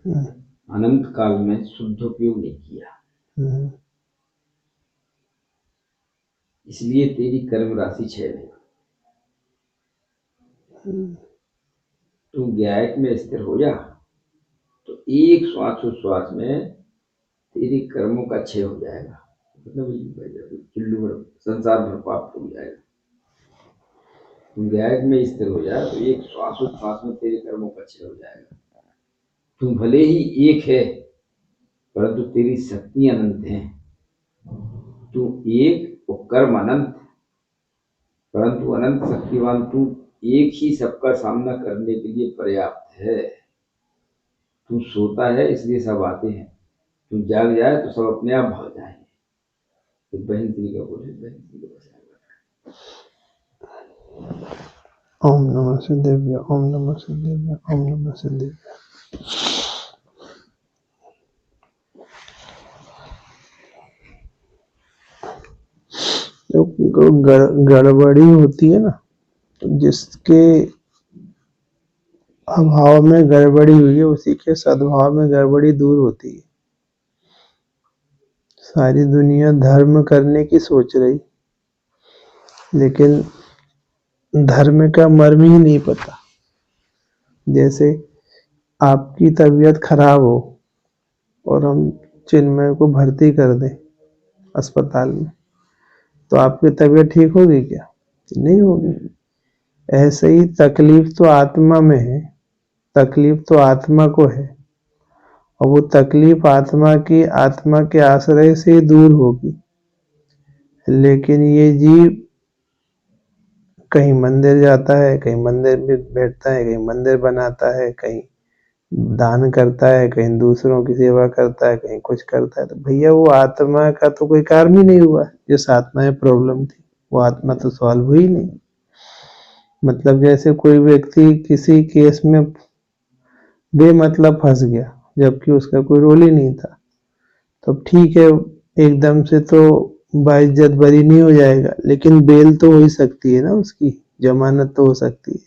अनंत काल में शुद्ध उपयोग नहीं किया, इसलिए तेरी कर्म राशि क्षय नहीं। तू ज्ञायक में स्थिर हो जा तो एक श्वास में तेरे कर्मों का क्षय हो जाएगा, मतलब चुल्लू भर संसार भर पाप हो जाएगा। तुम ज्ञायक में स्थिर हो जाए तो एक श्वास में तेरे कर्मों का क्षय हो जाएगा। तुम भले ही एक है परंतु तेरी शक्ति अनंत है। तू एक और कर्म अनंत, परंतु अनंत शक्तिवान तू एक ही सबका सामना करने के लिए पर्याप्त है। तू सोता है इसलिए सब आते हैं, तू जाग जाए तो सब अपने आप भाग जाएंगे। तो बहन श्री का बोले, बहन श्री का बचाएगा। ओम नमः सिद्धेभ्य, ओम नमः सिद्धेभ्य, ओम नमः सिद्धेभ्य। जो गड़बड़ी होती है ना, जिसके अभाव में गड़बड़ी हुई है उसी के सद्भाव में गड़बड़ी दूर होती है। सारी दुनिया धर्म करने की सोच रही, लेकिन धर्म का मर्म ही नहीं पता। जैसे आपकी तबीयत खराब हो और हम चिन्मय को भर्ती कर दें अस्पताल में, तो आपकी तबीयत ठीक होगी क्या? नहीं होगी। ऐसे ही तकलीफ तो आत्मा में है, तकलीफ तो आत्मा को है, और वो तकलीफ आत्मा के आश्रय से दूर होगी। लेकिन ये जीव कहीं मंदिर जाता है, कहीं मंदिर में बैठता है, कहीं मंदिर बनाता है, कहीं दान करता है, कहीं दूसरों की सेवा करता है, कहीं कुछ करता है। तो भैया वो आत्मा का तो कोई कार्य ही नहीं हुआ। जिस आत्मा में प्रॉब्लम थी वो आत्मा तो सॉल्व हुई नहीं। मतलब जैसे कोई व्यक्ति किसी केस में बेमतलब फंस गया जबकि उसका कोई रोल ही नहीं था, तो ठीक है, एकदम से तो बाइज्जत बरी नहीं हो जाएगा, लेकिन बेल तो हो ही सकती है ना, उसकी जमानत तो हो सकती है।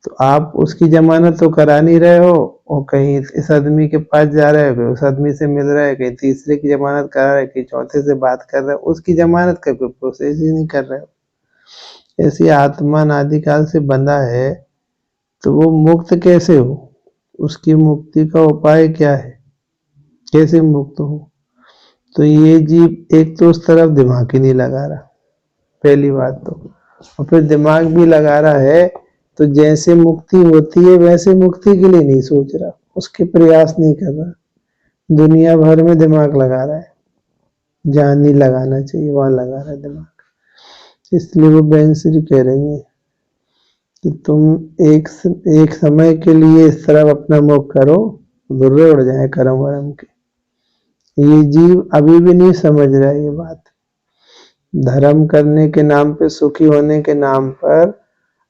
तो आप उसकी जमानत तो करा नहीं रहे हो, और कहीं इस आदमी के पास जा रहे हो, उस आदमी से मिल रहे हो, कहीं तीसरे की जमानत करा रहे हो, कहीं चौथे से बात कर रहे हो, उसकी जमानत का कोई प्रोसेस ही नहीं कर रहे हो। ऐसी आत्मा अनादिकाल से बंधा है, तो वो मुक्त कैसे हो? उसकी मुक्ति का उपाय क्या है? कैसे मुक्त हो? तो ये जीव एक तो उस तरफ दिमाग ही नहीं लगा रहा, पहली बात तो, और फिर दिमाग भी लगा रहा है तो जैसे मुक्ति होती है वैसे मुक्ति के लिए नहीं सोच रहा, उसके प्रयास नहीं कर रहा, दुनिया भर में दिमाग लगा रहा है, जहाँ नहीं लगाना चाहिए वहां लगा रहा है दिमाग। इसलिए वो बहन श्री कह रही है कि तुम एक समय के लिए इस तरफ अपना मुख करो, दुर्रे उड़ जाए कर्म वरम के। ये जीव अभी भी नहीं समझ रहा है ये बात। धर्म करने के नाम पे, सुखी होने के नाम पर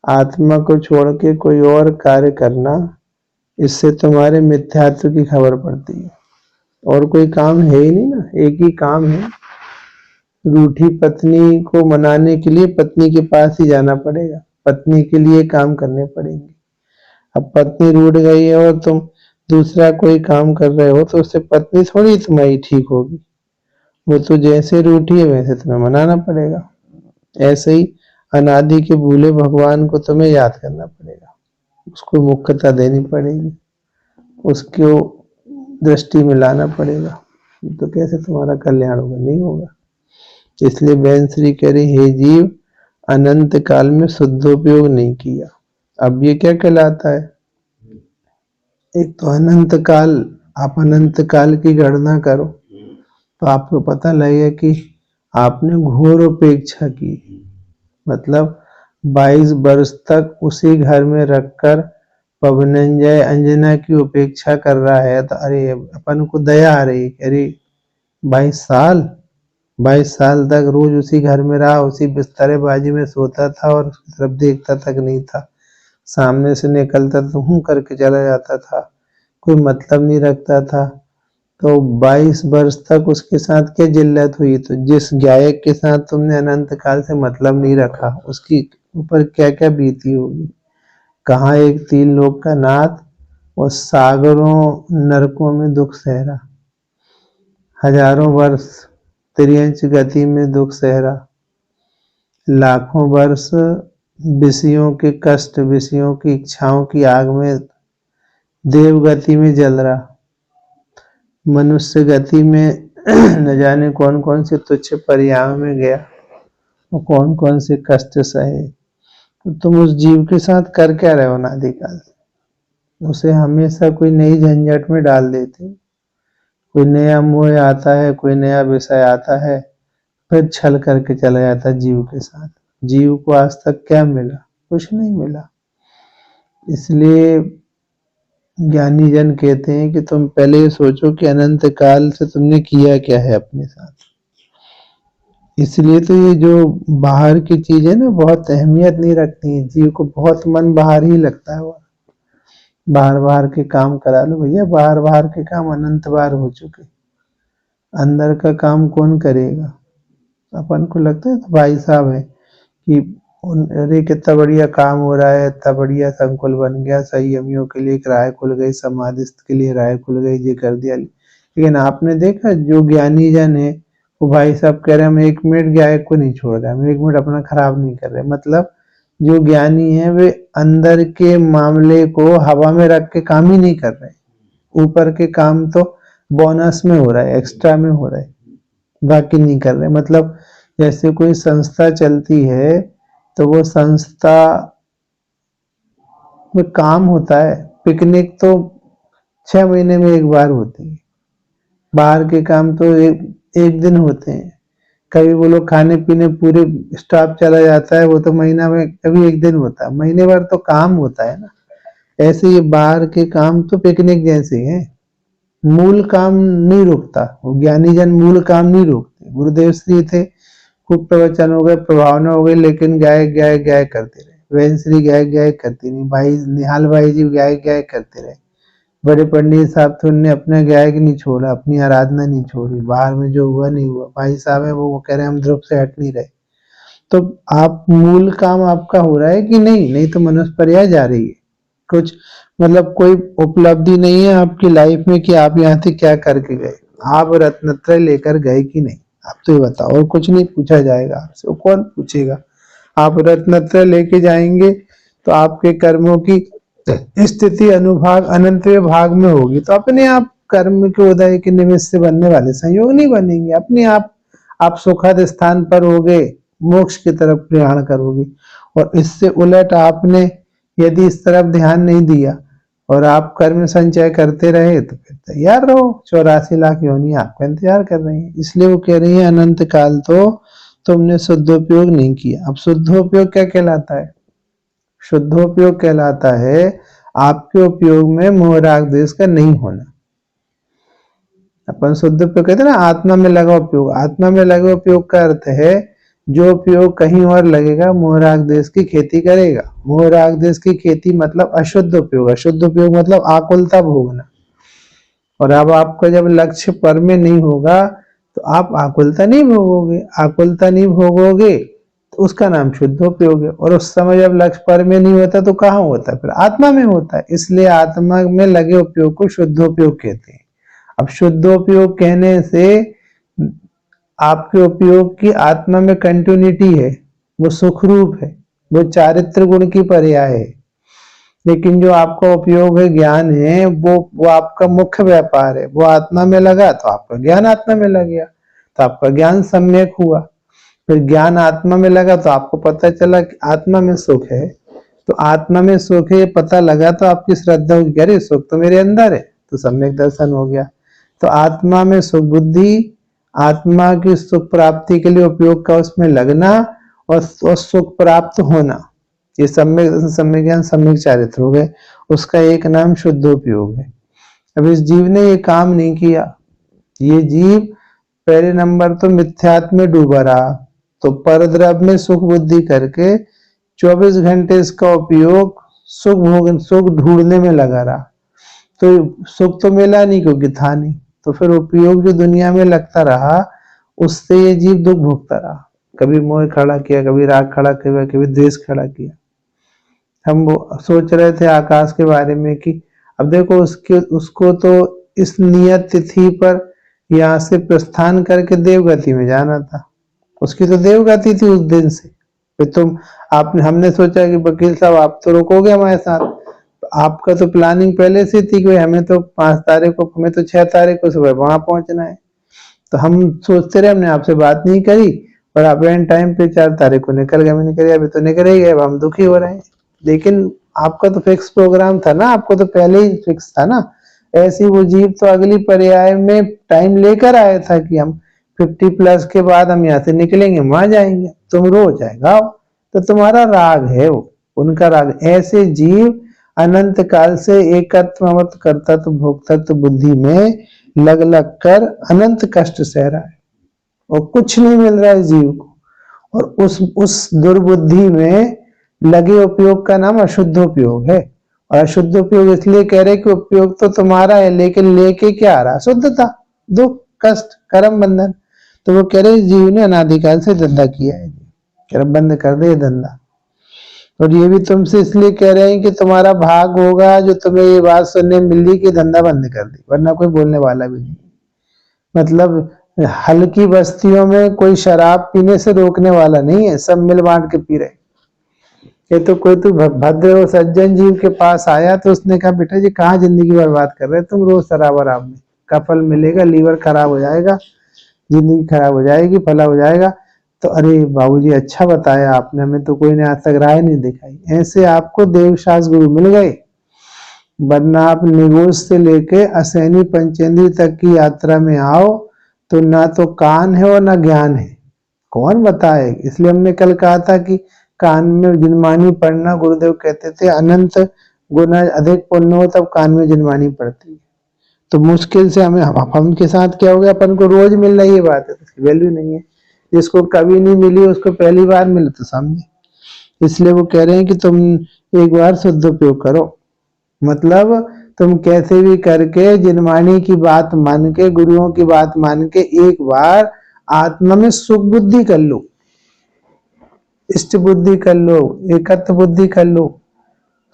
आत्मा को छोड़ के कोई और कार्य करना, इससे तुम्हारे मिथ्यात्व की खबर पड़ती है। और कोई काम है ही नहीं ना, एक ही काम है। रूठी पत्नी को मनाने के लिए पत्नी के पास ही जाना पड़ेगा, पत्नी के लिए काम करने पड़ेंगे। अब पत्नी रूठ गई है और तुम दूसरा कोई काम कर रहे हो, तो उससे पत्नी थोड़ी तुम्हारी ठीक होगी। वो तो जैसे रूठी है वैसे तुम्हें मनाना पड़ेगा। ऐसे ही अनादि के भूले भगवान को तुम्हें याद करना पड़ेगा, उसको मुख्यता देनी पड़ेगी, उसको दृष्टि में लाना पड़ेगा। तो कैसे तुम्हारा कल्याण होगा? नहीं होगा। इसलिए बहन श्री कह रही, हे जीव, अनंत काल में शुद्धोपयोग नहीं किया। अब ये क्या कहलाता है? एक तो अनंत काल, आप अनंत काल की गणना करो तो आपको पता लगेगा कि आपने घोर उपेक्षा की। मतलब 22 वर्ष तक उसी घर में रखकर पवनंजय अंजना की उपेक्षा कर रहा है, तो अरे अपन को दया आ रही, अरे 22 साल तक रोज उसी घर में रहा, उसी बिस्तरेबाजी में सोता था और उसकी तरफ देखता तक नहीं था, सामने से निकलता तो हूं करके चला जाता था, कोई मतलब नहीं रखता था। तो 22 वर्ष तक उसके साथ क्या जिल्लत हुई? तो जिस गायक के साथ तुमने अनंत काल से मतलब नहीं रखा, उसकी ऊपर क्या क्या बीती होगी। कहाँ एक 3 लोक का नाथ और सागरों नरकों में दुख सह रहा, हजारों वर्ष तिर्यंच गति में दुख सह रहा, लाखों वर्ष विषयों के कष्ट, विषयों की इच्छाओं की आग में देव गति में जल रहा, मनुष्य गति में न जाने कौन कौन से तुच्छ पर्याय में गया और कौन कौन से कष्ट सहे। तो तुम उस जीव के साथ कर क्या रहे हो अनादिकाल से? उसे हमेशा कोई नई झंझट में डाल देते, कोई नया मोह आता है, कोई नया विषय आता है, फिर छल करके चला जाता जीव के साथ। जीव को आज तक क्या मिला? कुछ नहीं मिला। इसलिए ज्ञानी जन कहते हैं कि तुम पहले ये सोचो कि अनंत काल से तुमने किया क्या है अपने साथ। इसलिए तो ये जो बाहर की चीज है ना, बहुत अहमियत नहीं रखती है। जीव को बहुत मन बाहर ही लगता है, वो बाहर बाहर के काम करा लो भैया। बाहर बाहर के काम अनंत बार हो चुके, अंदर का काम कौन करेगा? अपन को लगता है तो भाई साहब है कि अरे कितना बढ़िया काम हो रहा है, इतना बढ़िया संकुल बन गया, संयमियों के लिए एक राय खुल गई, समाधिस्थ के लिए राय खुल गई, ये कर दिया। लेकिन आपने देखा जो ज्ञानी जन है वो भाई साहब कह रहे हैं हम 1 मिनट गाय को नहीं छोड़ रहे, हम 1 मिनट अपना खराब नहीं कर रहे। मतलब जो ज्ञानी है वे अंदर के मामले को हवा में रख के काम ही नहीं कर रहे, ऊपर के काम तो बोनस में हो रहा है, एक्स्ट्रा में हो रहा है, बाकी नहीं कर रहे। मतलब जैसे कोई संस्था चलती है तो वो संस्था में काम होता है, पिकनिक तो 6 महीने में एक बार होती है, बाहर के काम तो एक दिन होते हैं। कभी वो लोग खाने पीने पूरे स्टाफ चला जाता है, वो तो महीना में कभी एक दिन होता है, महीने भर तो काम होता है ना। ऐसे ये बाहर के काम तो पिकनिक जैसे हैं, मूल काम नहीं रुकता। वो ज्ञानी जन मूल काम नहीं रोकते। गुरुदेव श्री थे, खूब प्रवचन हो गए, प्रभावना हो गई, लेकिन गाय गाय गाय करते रहे। वेंश्री गाय गाय करती नहीं, भाई निहाल भाई जी गाय गाय करते रहे। बड़े पंडित साहब थे, उनने अपना गायक नहीं छोड़ा, अपनी आराधना नहीं छोड़ी। बाहर में जो हुआ नहीं हुआ, भाई साहब है वो कह रहे हैं हम ध्रुव से हट नहीं रहे। तो आप मूल काम आपका हो रहा है कि नहीं? नहीं तो मनुष्य पर्याय जा रही है। कुछ मतलब कोई उपलब्धि नहीं है आपकी लाइफ में कि आप यहाँ से क्या करके गए, आप रत्नत्रय लेकर गए कि नहीं? आप तो ये बताओ। और कुछ नहीं पूछा जाएगा आपसे, वो कौन पूछेगा? आप रत्नत्रय लेके जाएंगे तो आपके कर्मों की स्थिति अनुभाग अनंतवें भाग में होगी, तो अपने आप कर्म के उदय के निमित्त से बनने वाले संयोग नहीं बनेंगे। अपने आप सुखद स्थान पर होगे, मोक्ष की तरफ प्रयाण करोगे। और इससे उलट आपने यदि इस तरफ ध्यान नहीं दिया और आप कर्म संचय करते रहे तो फिर तैयार रहो, 84 लाख योनि आपका इंतजार कर रही है। इसलिए वो कह रही है अनंत काल तो तुमने शुद्धोपयोग नहीं किया। अब शुद्धोपयोग क्या कहलाता है? शुद्धोपयोग कहलाता है आपके उपयोग में मोह राग द्वेष का नहीं होना। अपन शुद्ध उपयोग कहते हैं ना, आत्मा में लगा उपयोग। आत्मा में लगा उपयोग का अर्थ है जो उपयोग कहीं और लगेगा मोह राग द्वेष की खेती करेगा। मोह राग द्वेष की खेती मतलब अशुद्ध उपयोग। अशुद्ध उपयोग मतलब आकुलता भोगना। और अब आपका जब लक्ष्य पर में नहीं होगा तो आप आकुलता नहीं भोगोगे। आकुलता नहीं भोगोगे तो उसका नाम शुद्धोपयोग है। और उस समय जब लक्ष्य पर में नहीं होता तो कहाँ होता है? फिर आत्मा में होता है। इसलिए आत्मा में लगे उपयोग को शुद्धोपयोग कहते हैं। अब शुद्धोपयोग कहने से आपके उपयोग की आत्मा में कंटिन्यूटी है, वो सुख रूप है, वो चारित्र गुण की पर्याय है। लेकिन जो आपका उपयोग है, ज्ञान है, वो आपका मुख्य व्यापार है। वो आत्मा में लगा तो आपका ज्ञान आत्मा में लग गया, तो आपका ज्ञान सम्यक हुआ। फिर ज्ञान आत्मा में लगा तो आपको पता चला कि आत्मा में सुख है। तो आत्मा में सुख है पता लगा तो आपकी श्रद्धा होगी, अरे सुख तो मेरे अंदर है, तो सम्यक दर्शन हो गया। तो आत्मा में सुख बुद्धि, आत्मा की सुख प्राप्ति के लिए उपयोग का उसमें लगना और सुख प्राप्त होना, ये सम्यक ज्ञान सम्यक चारित्र हो गए। उसका एक नाम शुद्धोपयोग है। अब इस जीव ने ये काम नहीं किया। ये जीव पहले नंबर तो मिथ्यात्व में डूबा रहा, तो परद्रव्य में सुख बुद्धि करके 24 घंटे इसका उपयोग सुख ढूंढने में लगा रहा। तो सुख तो मिला नहीं क्योंकि था नहीं, तो फिर उपयोग जो दुनिया में लगता रहा उससे ये जीव दुख भोगता रहा। कभी मोह खड़ा किया, कभी राग खड़ा किया, कभी द्वेष खड़ा किया। हम वो सोच रहे थे आकाश के बारे में कि अब देखो उसको तो इस नियत तिथि पर यहाँ से प्रस्थान करके देवगति में जाना था, उसकी तो देवगति थी उस दिन से। फिर हमने सोचा कि वकील साहब आप तो रुकोगे हमारे साथ, तो आपका तो प्लानिंग पहले से थी कि हमें तो 5 तारीख को, हमें तो 6 तारीख को सुबह वहां पहुंचना है। तो हम सोचते रहे, हमने आपसे बात नहीं करी और आप एंड टाइम पे 4 तारीख को निकल गए। मैंने कहा अभी तो निकल ही गए, अब हम दुखी हो रहे हैं। लेकिन आपका तो फिक्स प्रोग्राम था ना, आपको तो पहले ही फिक्स था ना। ऐसी वो जीव तो अगली पर्याय में टाइम लेकर आया था कि हम 50+ के बाद हम यहाँ से निकलेंगे, वहां जाएंगे, तुम रोज जाएगा। तो तुम्हारा राग है वो, उनका राग। ऐसे जीव अनंत काल से एकत्व मत कर्तृत्व भोक्तृत्व बुद्धि में लग लग कर अनंत कष्ट सह रहा है और कुछ नहीं मिल रहा है जीव को। और उस दुर्बुद्धि में लगे उपयोग का नाम अशुद्ध उपयोग है। और अशुद्ध उपयोग इसलिए कह रहे कि उपयोग तो तुम्हारा है, लेकिन लेके क्या आ रहा? शुद्धता, दुख, कष्ट, कर्म बंधन। तो वो कह रहे जीव ने अनादिकाल से धंधा किया है, कर्म बंद कर दे धंधा। और ये भी तुमसे इसलिए कह रहे हैं कि तुम्हारा भाग होगा जो तुम्हें ये बात सुनने मिली कि धंधा बंद कर दी, वरना कोई बोलने वाला भी नहीं। मतलब हल्की बस्तियों में कोई शराब पीने से रोकने वाला नहीं है, सब मिल बांट के पी रहे। ये तो कोई तो भद्र और सज्जन जीव के पास आया तो उसने कहा बेटा जी कहाँ जिंदगी बर्बाद कर रहे हैं तुम, रोज शराब वराब में का फल मिलेगा, लीवर खराब हो जाएगा, जिंदगी खराब हो जाएगी, फला हो जाएगा। तो अरे बाबूजी अच्छा बताया आपने, हमें तो कोई ने आज तक राय नहीं दिखाई। ऐसे आपको देवशास गुरु मिल गए, वरना आप निगोज से लेके असैनी पंचेंद्री तक की यात्रा में आओ तो ना तो कान है और ना ज्ञान है, कौन बताए। इसलिए हमने कल कहा था कि कान में जिनमानी पढ़ना, गुरुदेव कहते थे अनंत गुना अधिक पुण्य हो तब कान में जिनमानी पड़ती है। तो मुश्किल से हम के साथ क्या हो गया, अपन को रोज मिल रही है बात है, उसकी वैल्यू नहीं है। जिसको कभी नहीं मिली उसको पहली बार मिले तो समझे। इसलिए वो कह रहे हैं कि तुम एक बार शुद्ध उपयोग करो, मतलब तुम कैसे भी करके जिनवाणी की बात मान के, गुरुओं की बात मान के एक बार आत्मा में सुख बुद्धि कर लो, इष्ट बुद्धि कर लो, एकत्व बुद्धि कर लो।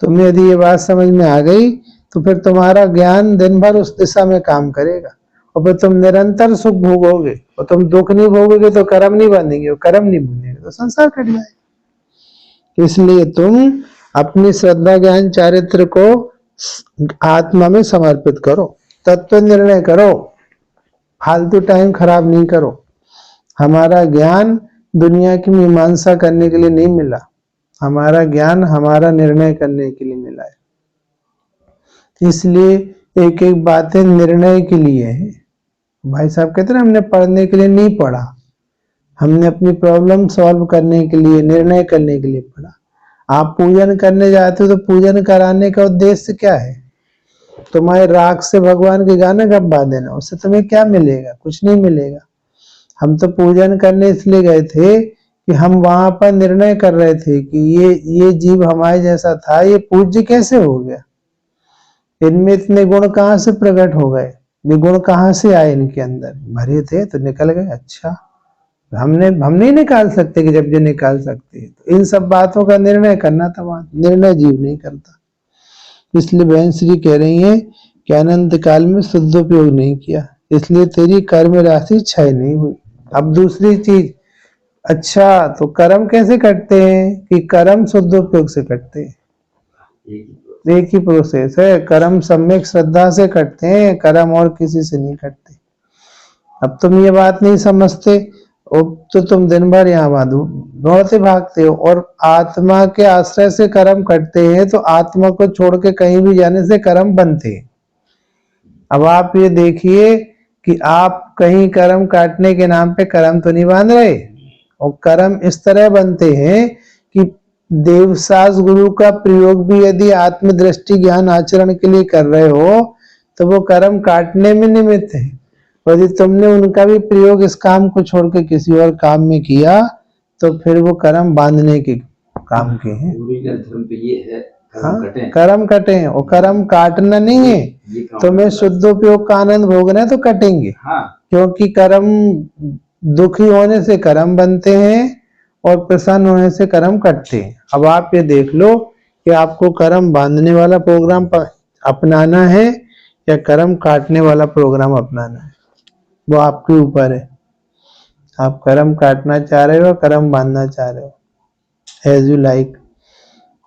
तुम्हें यदि ये बात समझ में आ गई तो फिर तुम्हारा ज्ञान दिन भर उस दिशा में काम करेगा और फिर तुम निरंतर सुख भोगोगे। और तुम दुख नहीं भोगोगे तो कर्म नहीं बंधेंगे, और कर्म नहीं बंधेंगे तो संसार कट जाएगा। इसलिए तुम अपनी श्रद्धा ज्ञान चारित्र को आत्मा में समर्पित करो, तत्व निर्णय करो, फालतू टाइम खराब नहीं करो। हमारा ज्ञान दुनिया की मीमांसा करने के लिए नहीं मिला, हमारा ज्ञान हमारा निर्णय करने के लिए मिला है। इसलिए एक एक बातें निर्णय के लिए है। भाई साहब कहते हैं हमने पढ़ने के लिए नहीं पढ़ा, हमने अपनी प्रॉब्लम सॉल्व करने के लिए, निर्णय करने के लिए पढ़ा। आप पूजन करने जाते हो तो पूजन कराने का उद्देश्य क्या है? तुम्हारे राग से भगवान के गाना गब्बा देना, उससे तुम्हें क्या मिलेगा? कुछ नहीं मिलेगा। हम तो पूजन करने इसलिए गए थे कि हम वहां पर निर्णय कर रहे थे कि ये जीव हमारे जैसा था, ये पूज्य कैसे हो गया, इनमें इतने गुण कहाँ से प्रकट हो गए, ये गुण कहाँ से आए इनके अंदर? भरे थे तो निकल गए। अच्छा, हम नहीं निकाल सकते कि जब ये निकाल सकते हैं, तो इन सब बातों का निर्णय करना था वहां, निर्णय जीव नहीं करता। इसलिए बहन श्री कह रही है कि अनंत काल में शुद्ध उपयोग नहीं किया, इसलिए तेरी कर्म राशि क्षय नहीं हुई। अब दूसरी चीज, अच्छा तो कर्म कैसे कटते हैं? कि कर्म शुद्ध उपयोग से कटते हैं, एक ही प्रोसेस है। कर्म सम्यक श्रद्धा से कटते हैं, कर्म और किसी से नहीं कटते। अब तुम ये बात नहीं समझते तो तुम दिन भर यहाँ दौड़ते भागते हो। और आत्मा के आश्रय से कर्म कटते हैं, तो आत्मा को छोड़ के कहीं भी जाने से कर्म बनते हैं। अब आप ये देखिए कि आप कहीं कर्म काटने के नाम पे कर्म तो नहीं बांध रहे, और कर्म इस तरह बनते हैं कि देवसास गुरु का प्रयोग भी यदि आत्मदृष्टि ज्ञान आचरण के लिए कर रहे हो तो वो कर्म काटने में निमित्त है। यदि तुमने उनका भी प्रयोग इस काम को छोड़ के किसी और काम में किया तो फिर वो कर्म बांधने के काम के हैं। धर्म पे ये है, कर्म कटे, और कर्म काटना नहीं है। तुम्हें शुद्ध उपयोग का आनंद भोगना है तो कटेंगे। क्योंकि कर्म दुखी होने से कर्म बनते हैं और प्रसन्न होने से कर्म कटते हैं। अब आप ये देख लो कि आपको कर्म बांधने वाला प्रोग्राम अपनाना है या कर्म काटने वाला प्रोग्राम अपनाना है, वो आपके ऊपर है। आप कर्म काटना चाह रहे हो, कर्म बांधना चाह रहे हो, एज यू लाइक।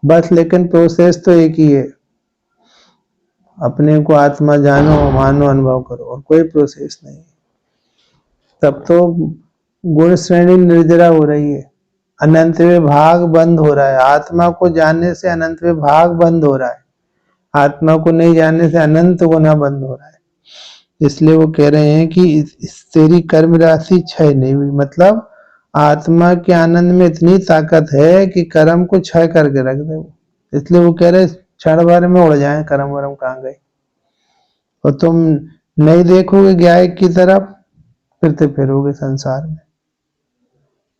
बस लेकिन प्रोसेस तो एक ही है, अपने को आत्मा जानो, मानो, अनुभव करो, और कोई प्रोसेस नहीं। तब तो गुण श्रेणी निर्जरा हो रही है, अनंत विभाग बंद हो रहा है। आत्मा को जानने से अनंत विभाग बंद हो रहा है, आत्मा को नहीं जानने से अनंत गुना बंद हो रहा है। इसलिए वो कह रहे हैं कि तेरी कर्म राशि क्षय नहीं हुई, मतलब आत्मा के आनंद में इतनी ताकत है कि कर्म को क्षय करके रख दे वो। इसलिए वो कह रहे क्षण भर में उड़ जाए कर्म वरम कहाँ गए। और तुम नहीं देखोगे ज्ञायक की तरफ, फिरते फिरोगे संसार में।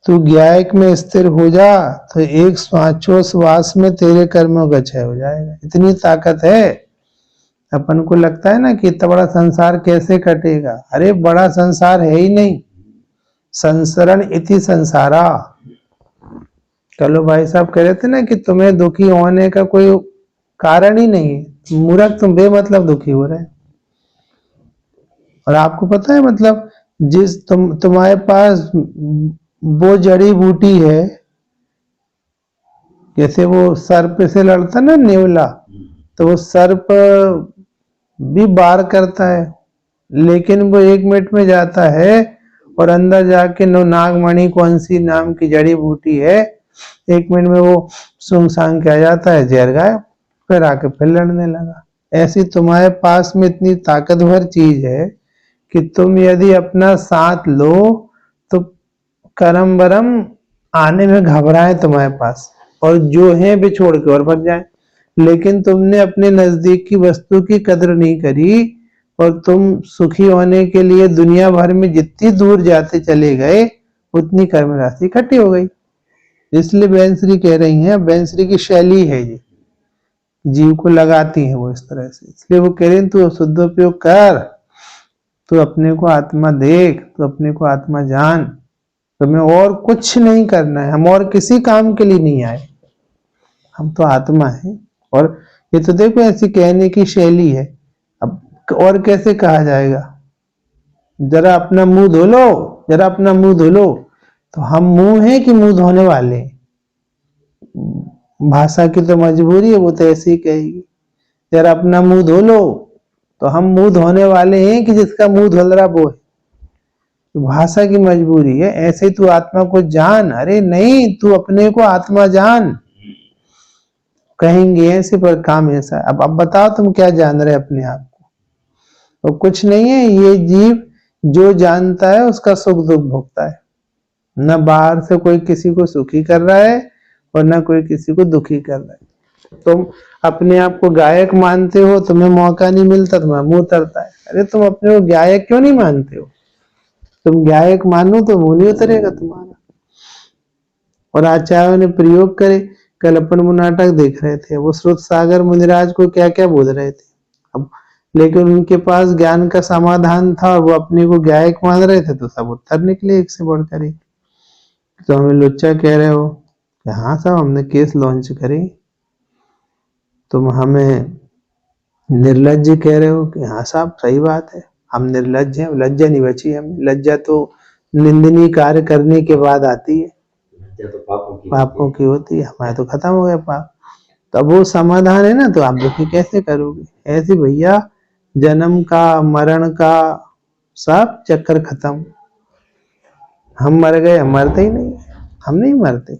तू ज्ञायक में स्थिर हो जा तो एक श्वासोश्वास में तेरे कर्मों का क्षय हो जाएगा। इतनी ताकत है। अपन को लगता है ना कि इतना बड़ा संसार कैसे कटेगा, अरे बड़ा संसार है ही नहीं, संसरण इति संसारा। कलो भाई साहब कह रहे थे ना कि तुम्हें दुखी होने का कोई कारण ही नहीं है, मूर्ख तुम बेमतलब दुखी हो रहे हैं। और आपको पता है मतलब जिस तुम्हारे पास वो जड़ी बूटी है, जैसे वो सर्प से लड़ता ना नेवला, तो वो सर्प भी वार करता है, लेकिन वो 1 मिनट में जाता है और अंदर जाके नागमणि कौन सी नाम की जड़ी बूटी है, 1 मिनट में वो सूंघ सांग के आ जाता है, जहर गायब, फिर आके फिर लड़ने लगा। ऐसी तुम्हारे पास में इतनी ताकतवर चीज है कि तुम यदि अपना साथ लो तो करम बरम आने में घबराए तुम्हारे पास, और जो है भी छोड़ के और भग जाए। लेकिन तुमने अपने नजदीक की वस्तु की कदर नहीं करी, और तुम सुखी होने के लिए दुनिया भर में जितनी दूर जाते चले गए उतनी कर्म राशि इकट्ठी हो गई। इसलिए बहनश्री कह रही हैं, बहनश्री की शैली है ये, जीव को लगाती है वो इस तरह से। इसलिए वो कह रही हैं तू शुद्ध उपयोग कर, तू अपने को आत्मा देख, तू अपने को आत्मा जान, तुम्हें और कुछ नहीं करना है। हम और किसी काम के लिए नहीं आए, हम तो आत्मा है। और ये तो देखो ऐसी कहने की शैली है, अब और कैसे कहा जाएगा, जरा अपना मुंह धो लो, जरा अपना मुंह धो लो, तो हम मुंह है कि मुंह धोने वाले? भाषा की तो मजबूरी है, वो तो ऐसे ही कहेगी जरा अपना मुंह धो लो, तो हम मुंह धोने वाले हैं कि जिसका मुंह धुल रहा वो है? तो भाषा की मजबूरी है। ऐसे तू आत्मा को जान, अरे नहीं, तू अपने को आत्मा जान कहेंगे ऐसे, पर काम ऐसा है। अब बताओ तुम क्या जान रहे अपने आप को? तो कुछ नहीं है। ये जीव जो जानता है उसका सुख दुख भोगता है, न बाहर से कोई किसी को सुखी कर रहा है और न कोई किसी को दुखी कर रहा है। तुम अपने आप को गायक मानते हो, तुम्हें मौका नहीं मिलता, तुम्हारा मुंह उतरता है। अरे तुम अपने को गायक क्यों नहीं मानते हो? तुम गायक मानो तो मुंह नहीं उतरेगा तुम्हारा। और आचार्यों ने प्रयोग करे, कल अपन वो नाटक देख रहे थे, वो श्रुत सागर मुनिराज को क्या क्या बोल रहे थे। अब लेकिन उनके पास ज्ञान का समाधान था और वो अपने को गायक मान रहे थे, तो सब उत्तर निकले एक से बढ़कर एक। तो हमें लुच्चा कह रहे हो कि हाँ साहब हमने केस लॉन्च करे, तुम हमें निर्लज्ज कह रहे हो कि हाँ साहब सही बात है हम निर्लज्ज हैं। लज्जा नहीं बची हमें, लज्जा तो निंदनीय कार्य करने के बाद आती है, तो पापों की होती है। हमारे तो खत्म हो गया पाप, तब वो समाधान है ना, तो आप दुखी कैसे करोगे? ऐसे भैया जन्म का मरण का सब चक्कर खत्म। हम मर गए, हम मरते ही नहीं, हम नहीं मरते।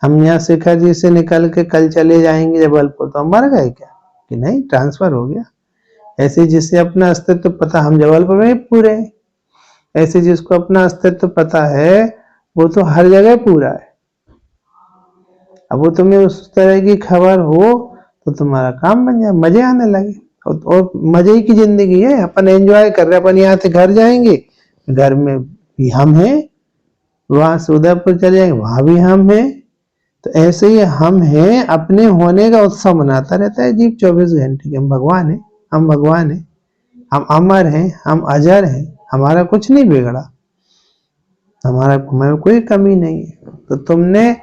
हम यहाँ शिखर जी से निकल के कल चले जाएंगे जबलपुर, तो हम मर गए क्या? कि नहीं, ट्रांसफर हो गया। ऐसे जिसे अपना अस्तित्व पता, हम जबलपुर में पूरे हैं, ऐसे जिसको अपना अस्तित्व पता है वो तो हर जगह पूरा है। अब वो तुम्हें उस तरह की खबर हो तो तुम्हारा काम बन जाए, मजे आने लगे। और मजे की जिंदगी है, अपन एंजॉय कर रहे हैं। अपन यहाँ से घर जाएंगे, घर में भी हम हैं, वहां से उदयपुर चले जाएंगे, वहां भी हम हैं। तो ऐसे ही हम हैं, अपने होने का उत्सव मनाता रहता है जीव 24 घंटे के। हम भगवान हैं, हम भगवान हैं, हम अमर हैं, हम अजर हैं, हमारा कुछ नहीं बिगड़ा, हमारा में कोई कमी नहीं है। तो तुमने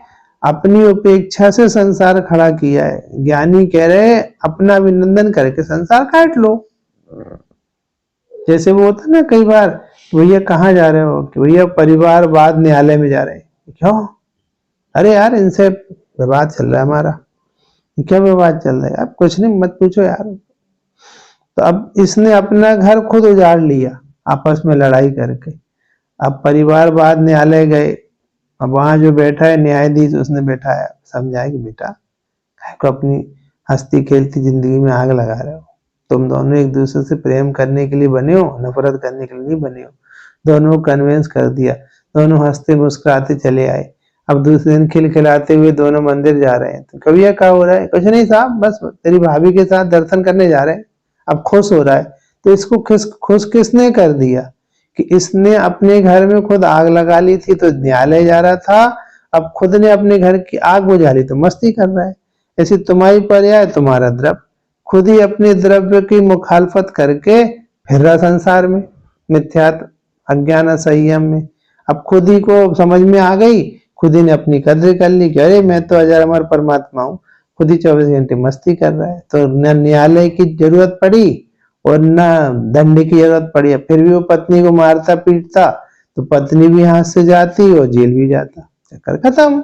अपनी उपेक्षा से संसार खड़ा किया है। ज्ञानी कह रहे अपना अभिनंदन करके संसार काट लो। जैसे वो होता ना कई बार, भैया कहाँ जा रहे हो, कि भैया परिवारवाद न्यायालय में जा रहे हैं। क्यों? अरे यार इनसे विवाद चल रहा है हमारा। क्या विवाद चल रहा है? अब कुछ नहीं, मत पूछो यार। तो अब इसने अपना घर खुद उजाड़ लिया आपस में लड़ाई करके। अब परिवारवाद न्यायालय गए, अब वहां जो बैठा है न्यायाधीश, उसने बैठाया, समझाया कि बेटा को अपनी हंसती खेलती जिंदगी में आग लगा रहे हो। तुम दोनों एक दूसरे से प्रेम करने के लिए बने हो, नफरत करने के लिए नहीं बने हो। दोनों को कन्विंस कर दिया, दोनों हंसते मुस्कुराते चले आए। अब दूसरे दिन खिलखिलाते हुए दोनों मंदिर जा रहे हैं। तो कभी क्या हो रहा है? कुछ नहीं साहब, बस तेरी भाभी के साथ दर्शन करने जा रहे हैं। अब खुश हो रहा है। तो इसको खुश किसने कर दिया? कि इसने अपने घर में खुद आग लगा ली थी तो न्यायालय जा रहा था, अब खुद ने अपने घर की आग बुझा ली तो मस्ती कर रहा है। ऐसी तुम्हारी पर्याय तुम्हारा द्रव्य, खुद ही अपने द्रव्य की मुखालफत करके फिर रहा संसार में मिथ्यात्व अज्ञान संयम में। अब खुद ही को समझ में आ गई, खुद ही ने अपनी कद्र कर ली कि अरे मैं तो अजर अमर परमात्मा हूँ। खुद ही 24 घंटे मस्ती कर रहा है। तो न न्यायालय की जरूरत पड़ी और न दंड की जरूरत पड़ी। फिर भी वो पत्नी को मारता पीटता तो पत्नी भी हाथ से जाती और जेल भी जाता, चक्कर खत्म।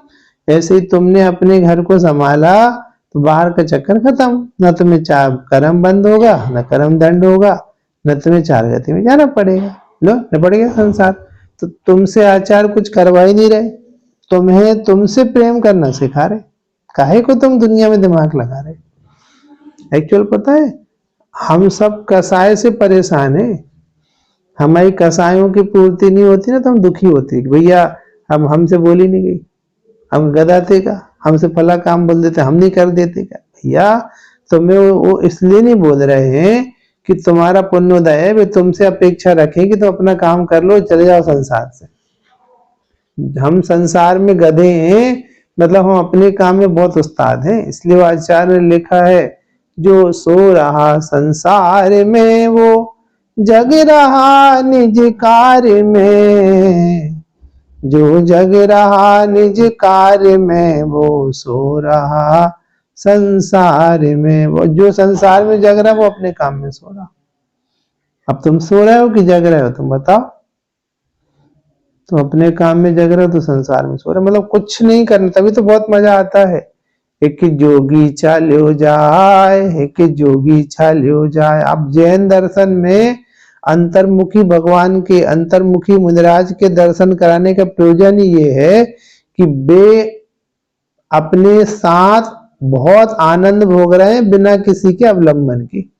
ऐसे ही तुमने अपने घर को संभाला तो बाहर का चक्कर खत्म। न तुम्हें चार कर्म बंद होगा, न कर्म दंड होगा, न तुम्हें चार गति में जाना पड़ेगा। लो निपट गया संसार। तो तुमसे आचार कुछ करवा ही नहीं रहे, तुम्हें तुमसे प्रेम करना सिखा रहे। काहे को तुम दुनिया में दिमाग लगा रहे? एक्चुअल पता है, हम सब कसाय से परेशान है। हमारी कसायों की पूर्ति नहीं होती ना तो हम दुखी होते। भैया हम हमसे बोली नहीं गई, हम गदा थे का, हमसे फला काम बोल देते, हम नहीं कर देते का। भैया तुम्हें वो इसलिए नहीं बोल रहे हैं कि तुम्हारा पुण्योदय है, वे तुमसे अपेक्षा रखें कि तुम अपना काम कर लो, चले जाओ संसार से। हम संसार में गधे हैं, मतलब हम अपने काम में बहुत उस्ताद हैं। इसलिए आचार्य ने लिखा है, जो सो रहा संसार में वो जग रहा निज कार्य में, जो जग रहा निज कार्य में वो सो रहा संसार में। वो जो संसार में जग रहा है वो अपने काम में सो रहा। अब तुम सो रहे हो कि जग रहे हो? तुम बताओ। तुम अपने काम में जग रहे हो तो संसार में सो रहे, मतलब कुछ नहीं करना। तभी तो बहुत मजा आता है। एक जोगी चाल्यो जाए, एक जोगी चाल्यो जाए। अब जैन दर्शन में अंतर्मुखी भगवान के, अंतर्मुखी मुनिराज के दर्शन कराने का प्रयोजन ये है कि वे अपने साथ बहुत आनंद भोग रहे हैं बिना किसी के अवलंबन की।